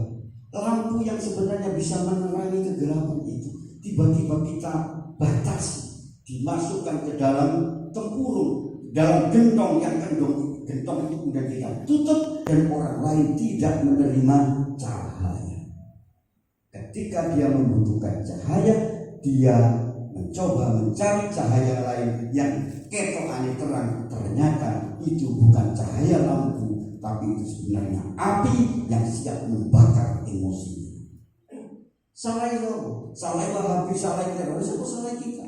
lampu yang sebenarnya bisa menerangi kegelapan itu tiba-tiba kita batasi, dimasukkan ke dalam tempurung, dalam gentong yang gentong itu kemudian kita tutup dan orang lain tidak menerima cahaya. Ketika dia membutuhkan cahaya, dia mencoba mencari cahaya lain yang ketokane terang. Ternyata itu bukan cahaya lampu, tapi itu sebenarnya api yang siap membakar emosi. Salah itu, salah Wahabi, salah teroris, apa salah kita?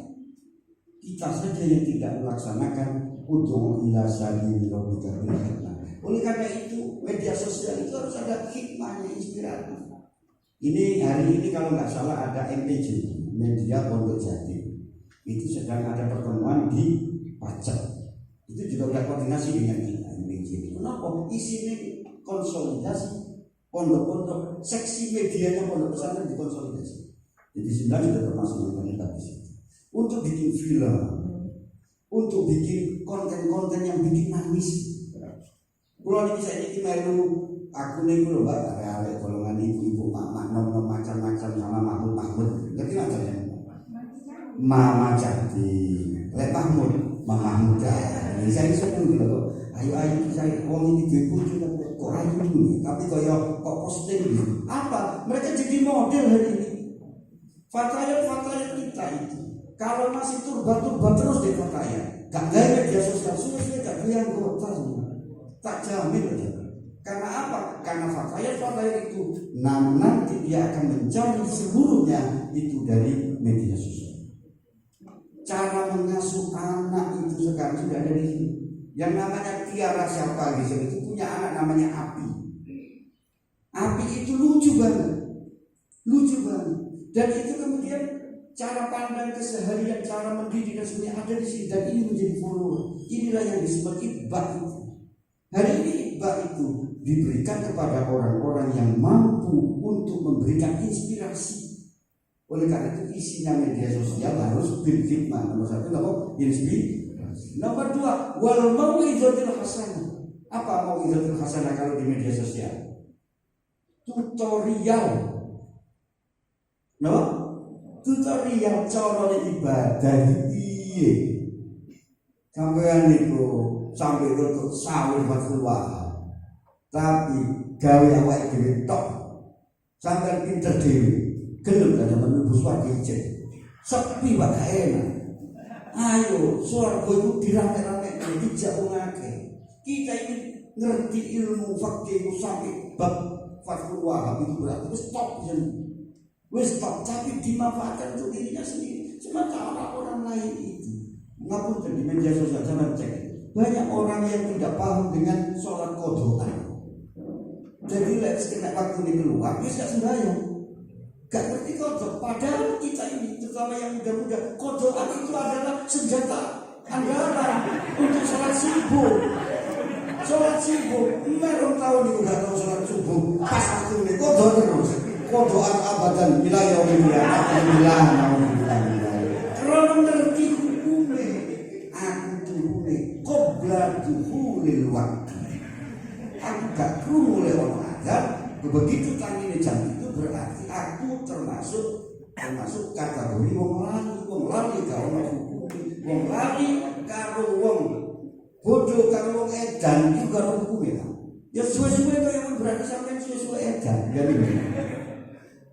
Kita saja yang tidak melaksanakan ud'u ila sabili rabbika bil hikmah. Oleh karena itu media sosial itu harus ada hikmahnya, inspiratif. Ini hari ini kalau nggak salah ada MPJ, Media Pondok Jati. Itu sedang ada pertemuan di Pacet. Itu juga udah koordinasi dengan kita MPJ. Kenapa? Isinya konsolidasi pondok-pondok, seksi medianya pondok pesantren dikonsolidasi. Jadi sebenarnya sudah termasuk yang terlibat di situ. Untuk bikin film, untuk bikin konten-konten yang bikin nangis. Kalau ini saya ini melu, aku nih gue loh mbak, area golongan ibu-ibu, mak nom macam-macam sama Mahmud. Ngerti macamnya? Mama Cantik, Lek Mahmud, Mama Muda. Ini saya sebut gitu loh. Ayo saya uang ini dipuji kok ayo dulu. Tapi kok posting gitu. Apa? Mereka jadi model hari ini. Fatayat kita itu. Kalau masih turba terus di Fatayat, gak gaya media sosial, sudah gak gaya anggota semua. Tak jamin aja. Karena apa? Karena Fatayat itu nanti dia akan mencari seluruhnya itu dari media sosial. Cara mengasuh anak itu sekarang sudah ada di sini. Yang namanya Tiara siapa gitu itu punya anak namanya Api. Api itu lucu banget. Dan itu kemudian cara pandang keseharian, cara mendidik dan semuanya ada di sini dan ini menjadi follower. Inilah yang disebut ibah itu. Hari ini ibah itu diberikan kepada orang-orang yang mampu untuk memberikan inspirasi. Oleh karena itu isinya media sosial harus bil hikmah. Nomor 1 apa? Inspirasi. Nomor 2 wal mau'izatul hasanah. Apa mau'izatul hasanah kalau di media sosial? Tutorial. No? Tutorial cara ibadah piye. Sampeyan niku sampai untuk sahur Rasulullah. Tapi gawe awake dhewe tok. Sampeyan pinter dhewe. Gelem kan menembus warga ijek. Sepi wae enak. Ayo, swarga itu dirame-rame dijak wong akeh. Kita ini ngerti ilmu fikih itu sampai bab Fathul Wahab itu berarti stop jen. Wis stop tapi dimanfaatkan untuk dirinya sendiri. Sementara orang lain itu ngapunten di media sosial sama cek. Banyak orang yang tidak paham dengan sholat qodhoan. Jadi lek kena waktu ini keluar, wis gak sembahyang. Gak ngerti kodok, padahal kita ini terutama yang muda-muda, kodokan itu adalah senjata andalan untuk sholat subuh. Sholat subuh, merong tahun ini udah tahu sholat subuh. Pas waktu ini kodok terus, kodokan abadan wilayah wilayah, alhamdulillah. Kalau ngerti hukumnya, aku turune qobla duhulil waktu. Aku gak perlu oleh orang ajar. Begitu tangine jam itu berarti aku termasuk kategori wong lali karo hukum, wong lali karo wong bodoh karo wong edan iki karo hukum ya. Suwe-suwe itu yang berarti sampai suwe-suwe edan ya ini.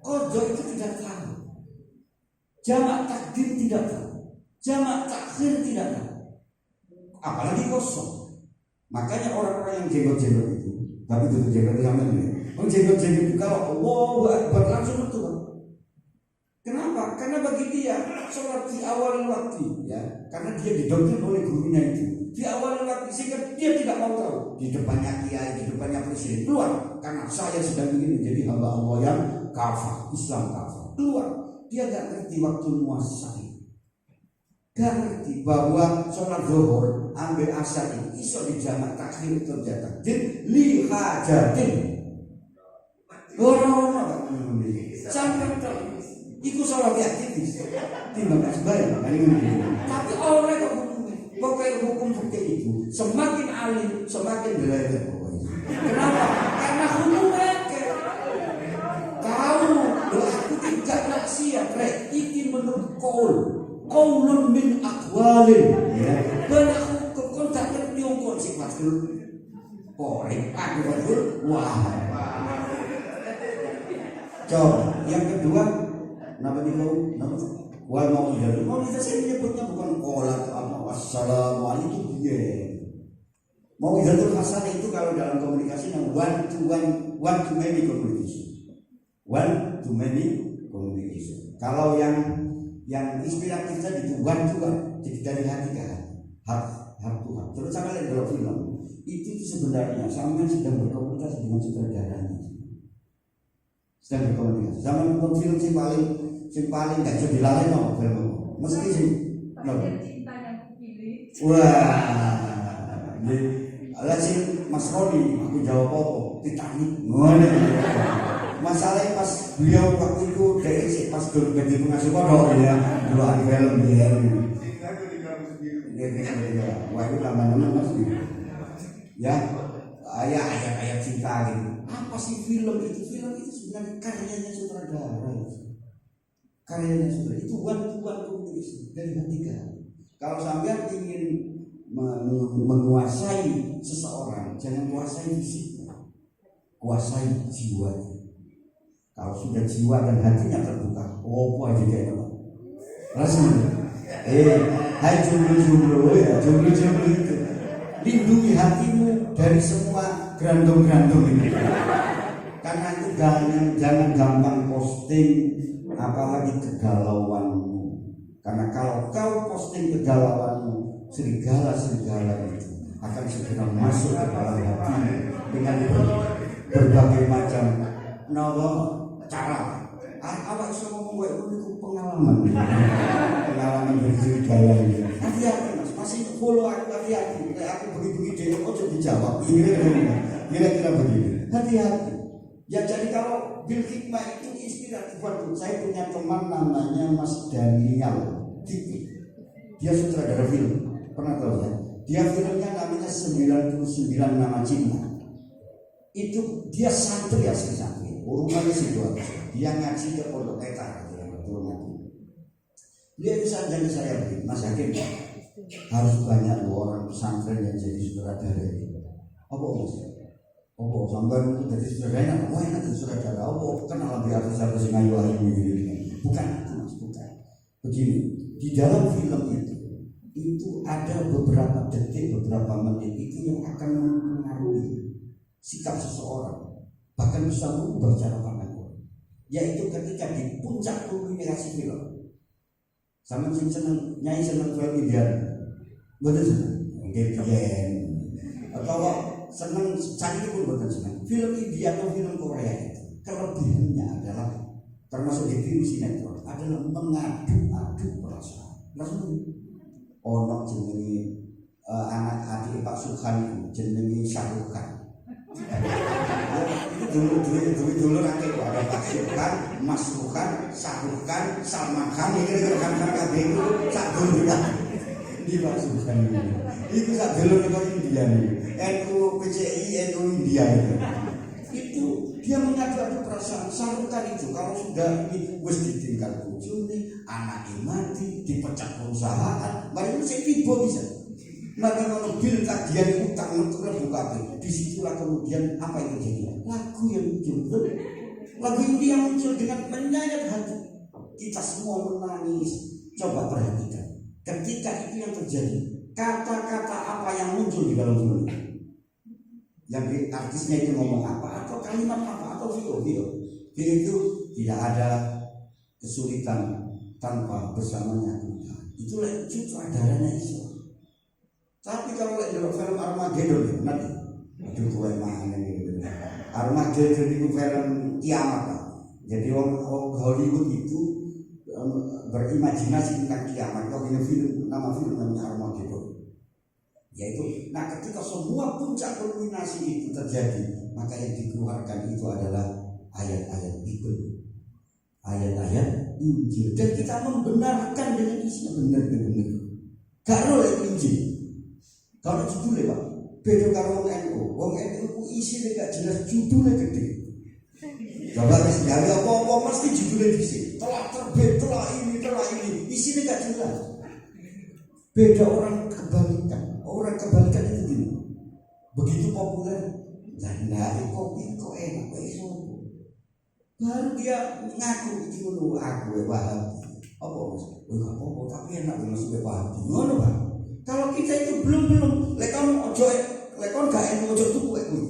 Kodok itu tidak tahu. Jamak takdim tidak tahu. Jamak takhir tidak tahu. Apalagi kosong. Makanya orang-orang yang jenggot-jenggot itu, tapi itu jenggot sama ini. Jenggot-jenggot itu kalau Allahu Akbar langsung betul. Kenapa? Karena bagi dia sholat di awal waktu ya, karena dia didoktrin oleh gurunya itu di awal waktu sehingga dia tidak mau tahu di depannya kiai, di depannya presiden keluar karena saya sedang ingin menjadi hamba Allah yang kafah, Islam kafah. Keluar, dia gak ngerti waktu muasai, gak ngerti bahwa sholat zuhur ambil asar ini iso dijamak takhir terjadi li hajatin. Orang-orang sampai iku sholat aktivis timbang asbari tapi orang kok hukumnya pokoknya hukum fikih itu semakin alim semakin belajar pokoknya. Kenapa? Karena hukumnya tahu bahwa aku tidak maksiat iki menurut qaulun min aqwalin ya banyak hukum kon tak ngerti wong sifat korek aku betul wah. Coba yang kedua nama wal mau'izah saya menyebutnya bukan qolat apa wassalamualaikum dia. Mau'izatul hasanah itu kalau dalam komunikasi yang one to many communication. Kalau yang inspiratif tadi itu one to one, jadi dari hati ke hati, heart to heart. Terus sama lihat dalam film itu sebenarnya sampai sedang berkomunikasi dengan sutradaranya. Sedang berkomunikasi. Zaman nonton film sing paling gak bisa dilalui no film. Mesti sih. Cinta yang kupilih. Wah. Ala sing Mas Roni aku jawab apa? Titanic. Ngono. Masalahnya pas beliau waktu itu dari pas dulu jadi pengasuh pondok ya, dulu film dia. Wah itu lama-lama mas. Ya, ayat cinta gitu. Apa sih film itu? Film itu sebenarnya karyanya sutradara. Karyanya sutradara itu buat komunis dari hati kan. Kalau sampai ingin menguasai seseorang, jangan kuasai fisiknya, kuasai jiwanya. Kalau sudah jiwa dan hatinya terbuka, apa aja kayak apa? Rasanya, hai jomblo ya, jomblo itu. Lindungi hatimu dari semua gerandong-gerandong ini. Karena itu jangan gampang posting apalagi kegalauanmu. Karena kalau kau posting kegalauanmu, serigala-serigala itu akan segera masuk ke dalam hatimu dengan berbagai macam cara. Apa bisa ngomong itu pengalaman berserigala ini. Hati-hati mas, masih follow aku, hati-hati. Aku begitu dia kok dijawab. Kira-kira begini. Hati-hati. Ya jadi kalau bil hikmah itu istirahat buatku. Saya punya teman namanya Mas Daniel Tipi. Dia sutradara film. Pernah tahu ya? Dia filmnya namanya 99 Nama Cinta. Itu dia santri asli santri. Rumahnya Sidoarjo. Dia ngaji ke Pondok Eta. Dia bisa jadi saya begini, Mas Hakim harus banyak orang pesantren yang jadi sutradara. Apa mas? Apa sampai itu jadi sutradara? Apa enak jadi sutradara? Apa kenal lebih artis-artis yang ayu ini? Bukan itu mas, bukan. Begini, di dalam film itu ada beberapa detik, beberapa menit itu yang akan mempengaruhi sikap seseorang, bahkan bisa mengubah cara pandang orang. Yaitu ketika di puncak kulminasi film. Sama seneng nyai seneng film Indian, betul seneng, Indian, atau seneng cari pun betul seneng. Film India atau film Korea itu kelebihannya adalah termasuk di film sinetron adalah mengadu perasaan. Lalu ono jenenge anak adik Pak Sukhan jenenge Syahrukan. Itu dulu nanti ada Pak Sukhan, Mas Sukhan, Syahrukan, Salman Khan ini rekan-rekan KB itu sak dulu kan. Di Pak Sukhan itu sak dulu ke India nih. NU PCI, NU India itu dia mengadu perasaan. Syahrukan itu kalau sudah ini wis ditinggal bojone, anake mati, dipecat perusahaan, baru itu tiba bisa. Maka kalau bil kajian utang menurut buka disitulah kemudian apa yang terjadi? Lagu yang muncul, lagu ini yang muncul dengan menyayat hati. Kita semua menangis. Coba perhatikan. Ketika itu yang terjadi, kata-kata apa yang muncul di dalam film? Yang artisnya itu ngomong apa? Atau kalimat apa? Atau video itu tidak ada kesulitan tanpa bersamanya. Itulah sutradaranya Islam. Tapi kalau dalam film Armageddon nanti, aduh gue mana ini? Armageddon itu film kiamat. Jadi orang Hollywood itu berimajinasi tentang kiamat. Kalau ini nama film namanya Armageddon. Yaitu, nah ketika semua puncak kulminasi itu terjadi, maka yang dikeluarkan itu adalah ayat-ayat Bible, ayat-ayat Injil, dan kita membenarkan dengan isinya benar-benar. Gak boleh Injil. Kalau judulnya Pak, beda karo wong NU ku isine gak jelas, judulnya gede. Coba wis gawe apa-apa mesti judulnya dhisik. Telah terbit, telah ini, isine gak jelas. Beda orang kebalikan. Orang kebalikan itu gini. Begitu populer, nah kopi kok enak kok iso. Baru dia ngaku iki ngono aku paham. Apa Mas? Enggak apa-apa tapi enak Mas paham. Ngono Pak. Kalau kita itu belum, lek kamu gak enak ojo tuku kuwi.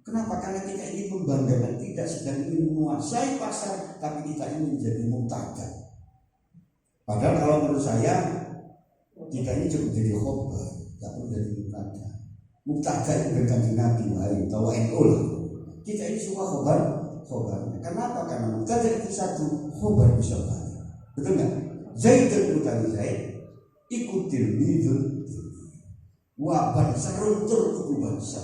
Kenapa? Karena kita ingin membanggakan, tidak sedang ingin menguasai pasar, tapi kita ingin menjadi mubtada. Padahal kalau menurut saya kita ini cukup jadi khobar, tidak perlu jadi mubtada. Mubtada itu berganti Nabi, tahu NU lah. Kita ini semua khobar. Kenapa? Karena mubtada itu satu, khobar bisa banyak. Betul nggak? Zaidun utawi Zaid ikutil midul waban seruntur kuku bangsa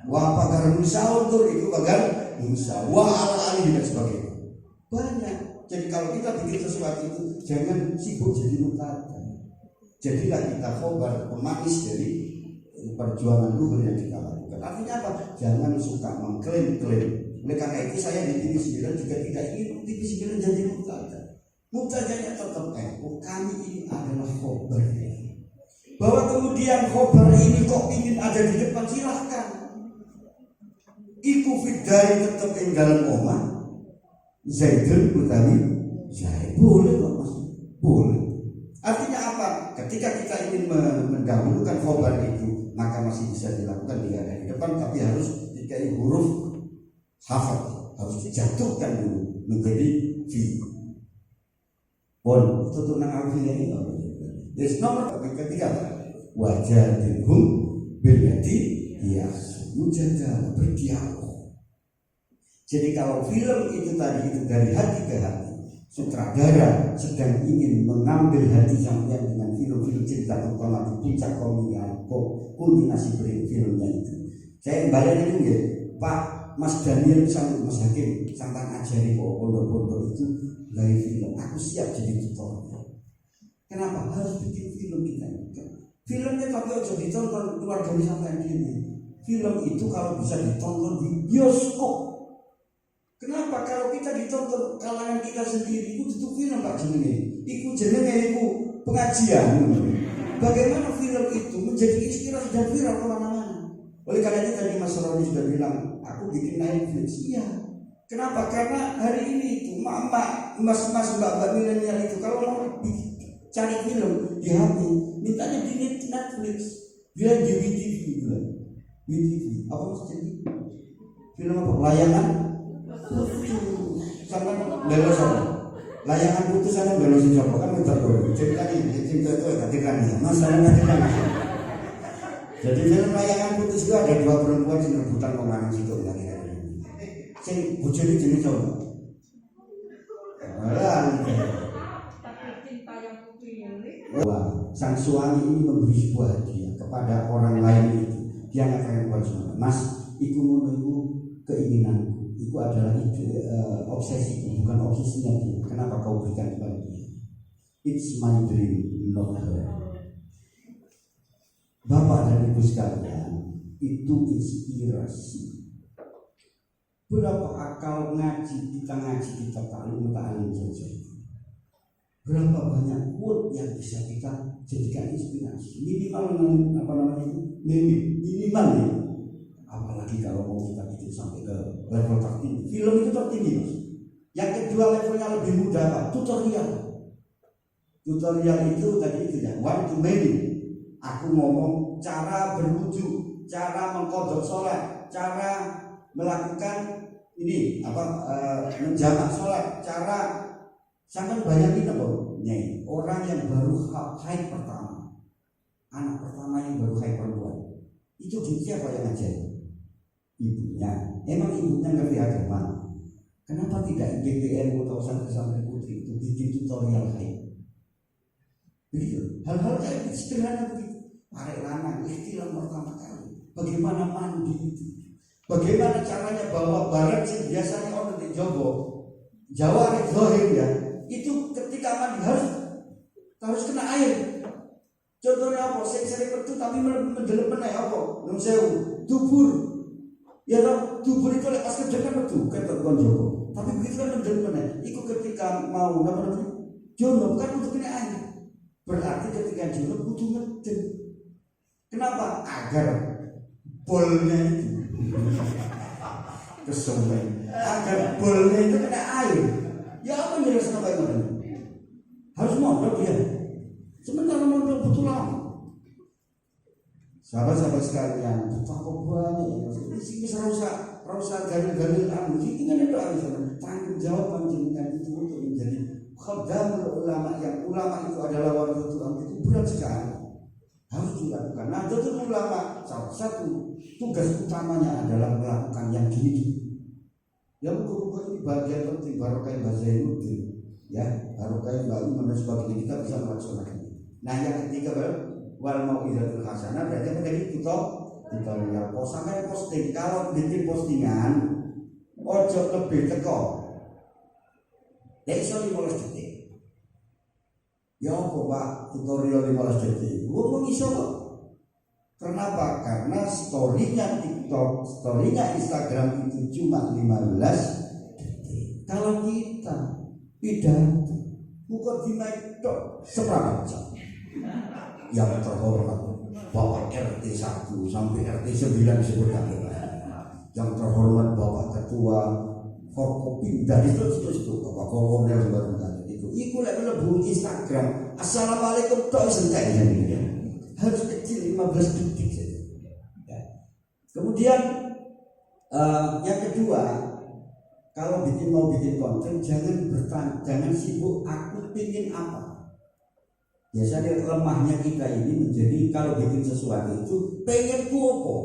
wa pakar musauntur itu bagan musa wa ala ali dan sebagainya. Banyak. Jadi kalau kita bikin sesuatu itu jangan sibuk jadi mubtada. Jadilah kita khobar, pemanis dari perjuangan luhur yang kita lakukan. Artinya apa? Jangan suka mengklaim-klaim. Oleh karena itu saya di TV 9 juga tidak ingin TV 9 jadi mubtada. Mubtadanya tetap kami ini adalah khobar. Bahwa kemudian khobar ini kok ingin ada di depan, silahkan. Iku fidari tetap tinggalan omah. Zaidun utawi Zaid boleh kok mas, boleh. Artinya apa? Ketika kita ingin mendahulukan khobar itu, maka masih bisa dilakukan tidak dari depan, tapi harus dikai huruf hafal, harus dijatuhkan dulu menjadi fi. Pon itu tunang alfinya ini. Jadi nomor ketiga wajadilhum billati mujadah berdialog. Jadi kalau film itu tadi itu dari hati ke hati, sutradara sedang ingin mengambil hati sampean dengan film-film cerita terutama di puncak kulminasi filmnya itu. Saya kembali dulu ya, Pak Mas Daniel sama Mas Hakim sampai ajari pondok-pondok itu dari film. Aku siap jadi tutor. Kenapa? Harus bikin film kita. Filmnya tapi harus ditonton keluarga sampai ini. Film itu kalau bisa ditonton di bioskop. Kenapa? Kalau kita ditonton kalangan kita sendiri, itu film Pak jenenge. Iku jenenge iku pengajian. Bagaimana film itu menjadi inspirasi dan viral kemana-mana. Oleh karena itu tadi Mas Roni sudah bilang, aku bikin Netflix. Iya. Kenapa? Karena hari ini itu mama, mas-mas, mbak-mbak milenial itu kalau mau cari film di HP, mintanya di Netflix. Dia di WTV juga. WTV. Apa maksudnya? Film apa? Layangan sama belo sama layangan putus sama belo si Joko kan betul tuh cerita ini cerita itu katakan ya masalahnya tidak jadi film layangan putus itu ada dua perempuan yang rebutan pengarang situ lagi sing bojone jenis coba wah sang suami ini memberi sebuah hadiah kepada orang lain itu dia akan buat semua mas iku menunggu keinginanku. Itu adalah obsesi, bukan obsesinya dia. Kenapa kau berikan kepada dia? It's my dream, not her. Bapak dan Ibu sekalian, itu inspirasi. Berapa akal kita ngaji taklum ta'alim saja. Berapa banyak quote yang bisa kita jadikan inspirasi. Minimal minimal ya. Apalagi kalau mau kita bikin sampai ke level tertinggi. Film itu tertinggi mas. Yang kedua levelnya lebih mudah Pak, tutorial. Tutorial itu tadi itu ya, one to many. Aku ngomong cara berwudu, cara mengkodok sholat, cara melakukan ini menjamak sholat, cara sangat banyak kita Nyai. Orang yang baru haid pertama, anak pertama yang baru haid perempuan, itu siapa yang ngajar? Ibunya. Emang ibunya ngerti agama. Kenapa tidak IGTN atau santri-santri putri itu bikin tutorial haid? Begitu. Hal-hal kayak sederhana begitu. Arek lanang ikhtilam pertama kali. Bagaimana mandi itu? Bagaimana caranya bawa barang sih biasanya orang di Jawa arek zohir ya. Itu ketika mandi harus kena air. Contohnya apa? Sering itu tapi mendelep meneh apa? Nun sewu, dubur. Ya toh, dubur itu pas kerja kan betul, ketok konjoko. Tapi begitu kan mendelep meneh. Iku ketika mau jono kan untuk kena air. Berarti ketika jono kudu ngeden. Kenapa? Agar bolnya itu kesuwen. Agar bolnya itu kena air. Ya apa yang jelas apa yang harus mondok dia. Sementara mondok butuh lama. Sahabat-sahabat sekalian, betapa banyak di sini rasa galil-galil ini kan ada tanggung jawab panjenengan itu untuk menjadi khadamul ulama, yang ulama itu adalah warasatul itu berat sekali. Harus dilakukan. Nah, itu ulama salah satu tugas utamanya adalah melakukan yang gini. Yang buku ini bagian penting barokah bahasa Indonesia. Ya, barokah Mbak Iman dan sebagainya kita bisa melaksanakan. Nah, yang ketiga wal mau'izatul hasanah berarti menjadi tutorial sampai posting. Kalau bikin postingan ojo lebih teko iso 15 detik. Ya apa Pak tutorial 15 detik? Wong iso kok. Kenapa? Karena story-nya TikTok, story-nya Instagram itu cuma 15 detik. Kalau kita pidato bukan dinaik tok seberapa jam. Yang terhormat Bapak RT 1 sampai RT 9 disebutkan. Yang terhormat Bapak Ketua Forkopimda itu Bapak Kolonel sebagainya itu. Iku lek mlebu Instagram, assalamualaikum tok sentek ya. Harus kecil 15 detik saja. Ya. Kemudian yang kedua, kalau mau bikin konten jangan sibuk aku pingin apa. Biasanya lemahnya kita ini menjadi kalau bikin sesuatu itu pengen apa.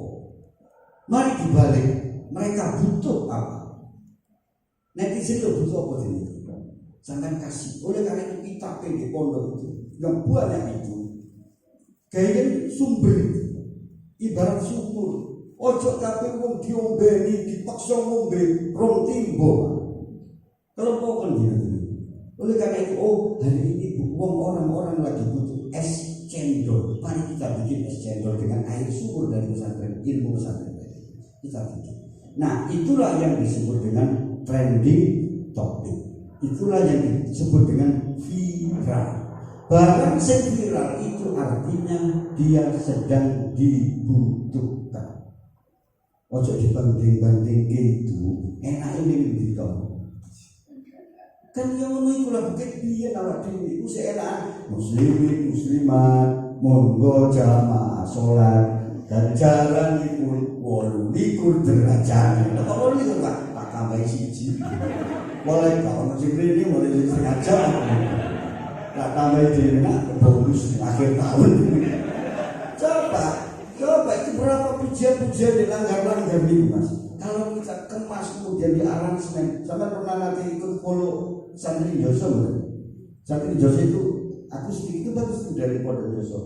Mari dibalik, mereka butuh apa. Netizen lo butuh apa ini? Jangan kasih. Oleh karena itu kita pengen pondok itu yang banyak itu. Kayak sumber ibarat sumur. Ojo kabeh wong diombeni dipaksa ngombe rong timbo. Kelompokan dia. Oleh karena itu hari ini orang-orang lagi butuh es cendol. Mari kita bikin es cendol dengan air sumur dari pesantren, ilmu pesantren. Kita bikin. Nah, itulah yang disebut dengan trending topic. Itulah yang disebut dengan viral. Barang viral itu artinya dia sedang dibutuhkan. Ojo dibanding-banding gitu. Enak ini gitu. Kan yang ngono iku lha bukit piye awak dhewe iku seenak muslimin muslimat monggo jamaah salat ganjaranipun 28 derajat. Lha kok ngono iku Pak? Tak tambahi siji. Mulai tahun ini mulai setengah jam. Tak tambahi dhewe bonus akhir tahun. Coba itu berapa pujian-pujian dilanggar-langgar nih Mas. Kalau kita kemas kemudian di aransemen, sampai pernah nanti ikut follow Santri Joso betul. Santri Joso itu aku sedikit itu bagus dari Pondok Joso.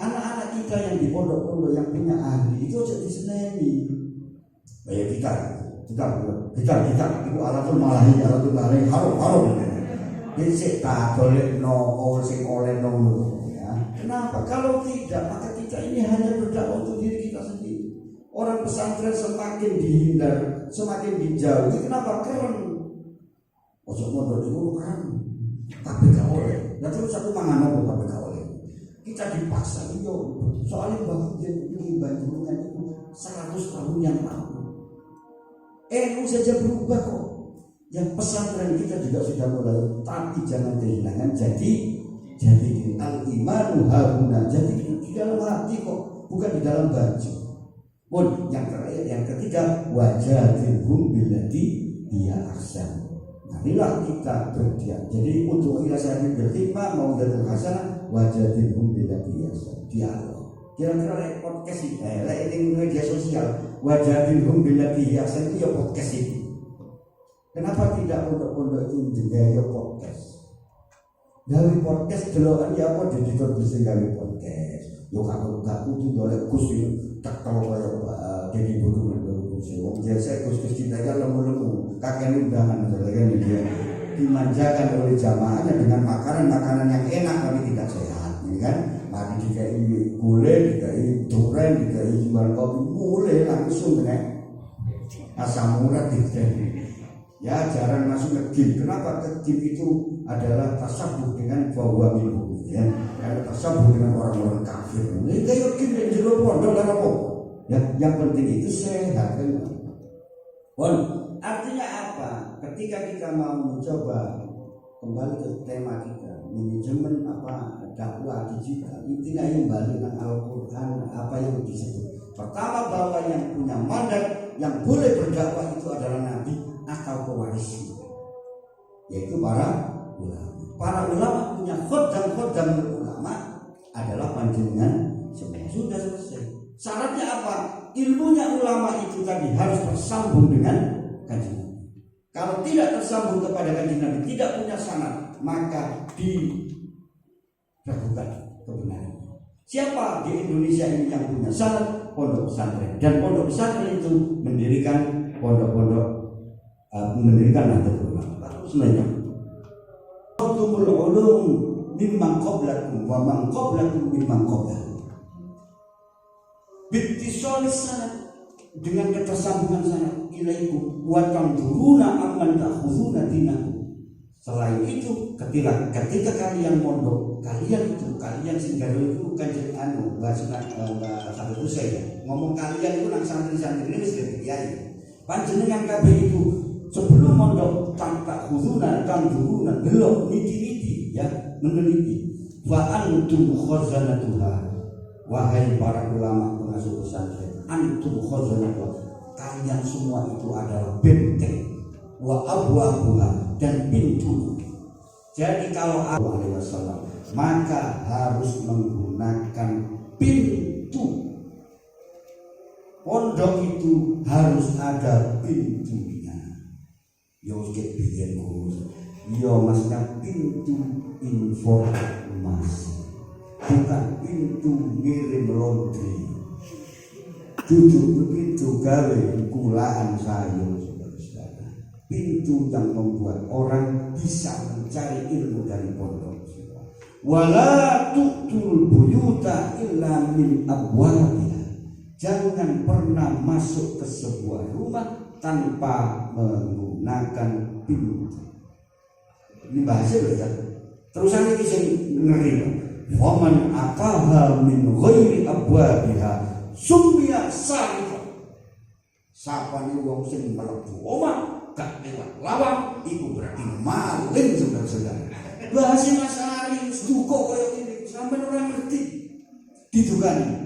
Anak-anak kita yang di pondok-pondok yang punya ahli itu aja diseneni. Kayak kita itu alatul malahi harum. Jadi sik tak boleh no sing oleh no ya. Kenapa? Kalau tidak maka kita ini hanya berdakwah untuk diri kita sendiri. Orang pesantren semakin dihindar, semakin dijauhi. Kenapa? Keren. Ojo mondok itu kan tapi gak oleh. Nah terus aku mangan apa tapi gak oleh. Kita dipaksa yo. Soalnya bagian ini Bandungan itu 100 tahun yang lalu. Saja berubah kok. Yang pesantren kita juga sudah mulai, tapi jangan kehilangan jadi al-imanu hauna. Jadi di dalam hati kok, bukan di dalam baju. Pun yang terakhir, yang ketiga, wajadilhum billati hiya ahsan. Marilah kita berdiam. Jadi untuk ila sahabat berkhidmah mau datul hasanah wajadilhum billati hiya ahsan. Dialog. Kira-kira podcast ini, media sosial wajadilhum billati hiya ahsan itu ya podcast itu. Kenapa tidak pondok-pondok itu menjaga podcast? Dari podcast delokan ya apa diditor bisa dari podcast. Yo aku gak kudu golek Gus iki tekel kaya jadi bodoh Gus. Wong biasa Gus kita kan lemu-lemu, kakek undangan kan dia dimanjakan oleh jamaahnya dengan makanan-makanan yang enak tapi tidak sehat, ya kan? Mari dikai gulai, dikai durian, dikai jual kopi, mulai langsung dengan asam urat dikai. Ya jarang masuk ke gym. Kenapa? Ke gym itu adalah tasabuh dengan bahwa minum, ya. Karena tasabuh dengan orang-orang kafir. Ini kayak gym yang jero pondok lan apa? Ya, yang penting itu sehat kan. Artinya apa? Ketika kita mau mencoba kembali ke tema kita, manajemen dakwah digital, intinya kembali dengan Al-Qur'an apa yang disebut. Pertama bahwa yang punya mandat yang boleh berdakwah itu adalah Nabi atau pewarisnya, yaitu para ulama. Para ulama punya khodam ulama adalah panjenengan semua. Sudah selesai. Syaratnya apa? Ilmunya ulama itu tadi harus tersambung dengan Kanjeng Nabi. Kalau tidak tersambung kepada Kanjeng Nabi, tidak punya sanad, maka diragukan kebenarannya. Siapa di Indonesia ini yang punya sanad? pondok pesantren, dan pondok pesantren itu mendirikan pondok-pondok, mendirikan Nahdlatul Ulama. Sebenarnya Tumul ulum mimman qablakum wa man qablakum mimman qablakum. Bittisalis sanad, dengan ketersambungan sanad, ilaikum wa tanzuruna amman ta'khuduna dinakum. Selain itu, ketika kalian mondok, kalian singgaru itu bukan jadi satu saya ngomong kalian itu nang santri-santri ini wis kiai. Panjenengan kabeh itu sebelum mondok tanpa khuzuna delok niti-niti ya, meneliti. Wa antum khazanatuha, wahai para ulama pengasuh pesantren, antum khazanatuha, kalian semua itu adalah benteng, wa abwabuha, dan pintu. Jadi kalau Allah alaihi wasallam maka harus menggunakan pintu. Pondok itu harus ada pintunya. Yo biyen yo maksudnya pintu informasi, bukan pintu ngirim laundry. Duduk pintu gawe kulaan sayur, saudara-saudara. Pintu yang membuat orang bisa mencari ilmu dari pondok. Wala tu'tul buyuta illa min abwabiha. Jangan pernah masuk ke sebuah rumah tanpa menggunakan pintu. Ini bahasa beda. Terusan ini saya ngeri. Waman ataha min ghairi abwabiha summiya sarifah. Sapane wong sing mlebu omah gak lewat lawang iku berarti maling, saudara-saudara. Bahasa masari duka kaya ini sampai orang ngerti didukani.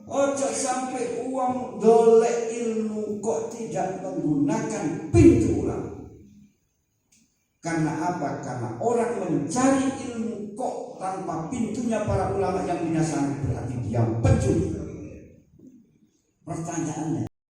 Ojo sampai uang golek ilmu kok tidak menggunakan pintu ulama. Karena apa? Karena orang mencari ilmu kok tanpa pintunya para ulama yang biasa, berarti dia pencuri. Pertanyaannya,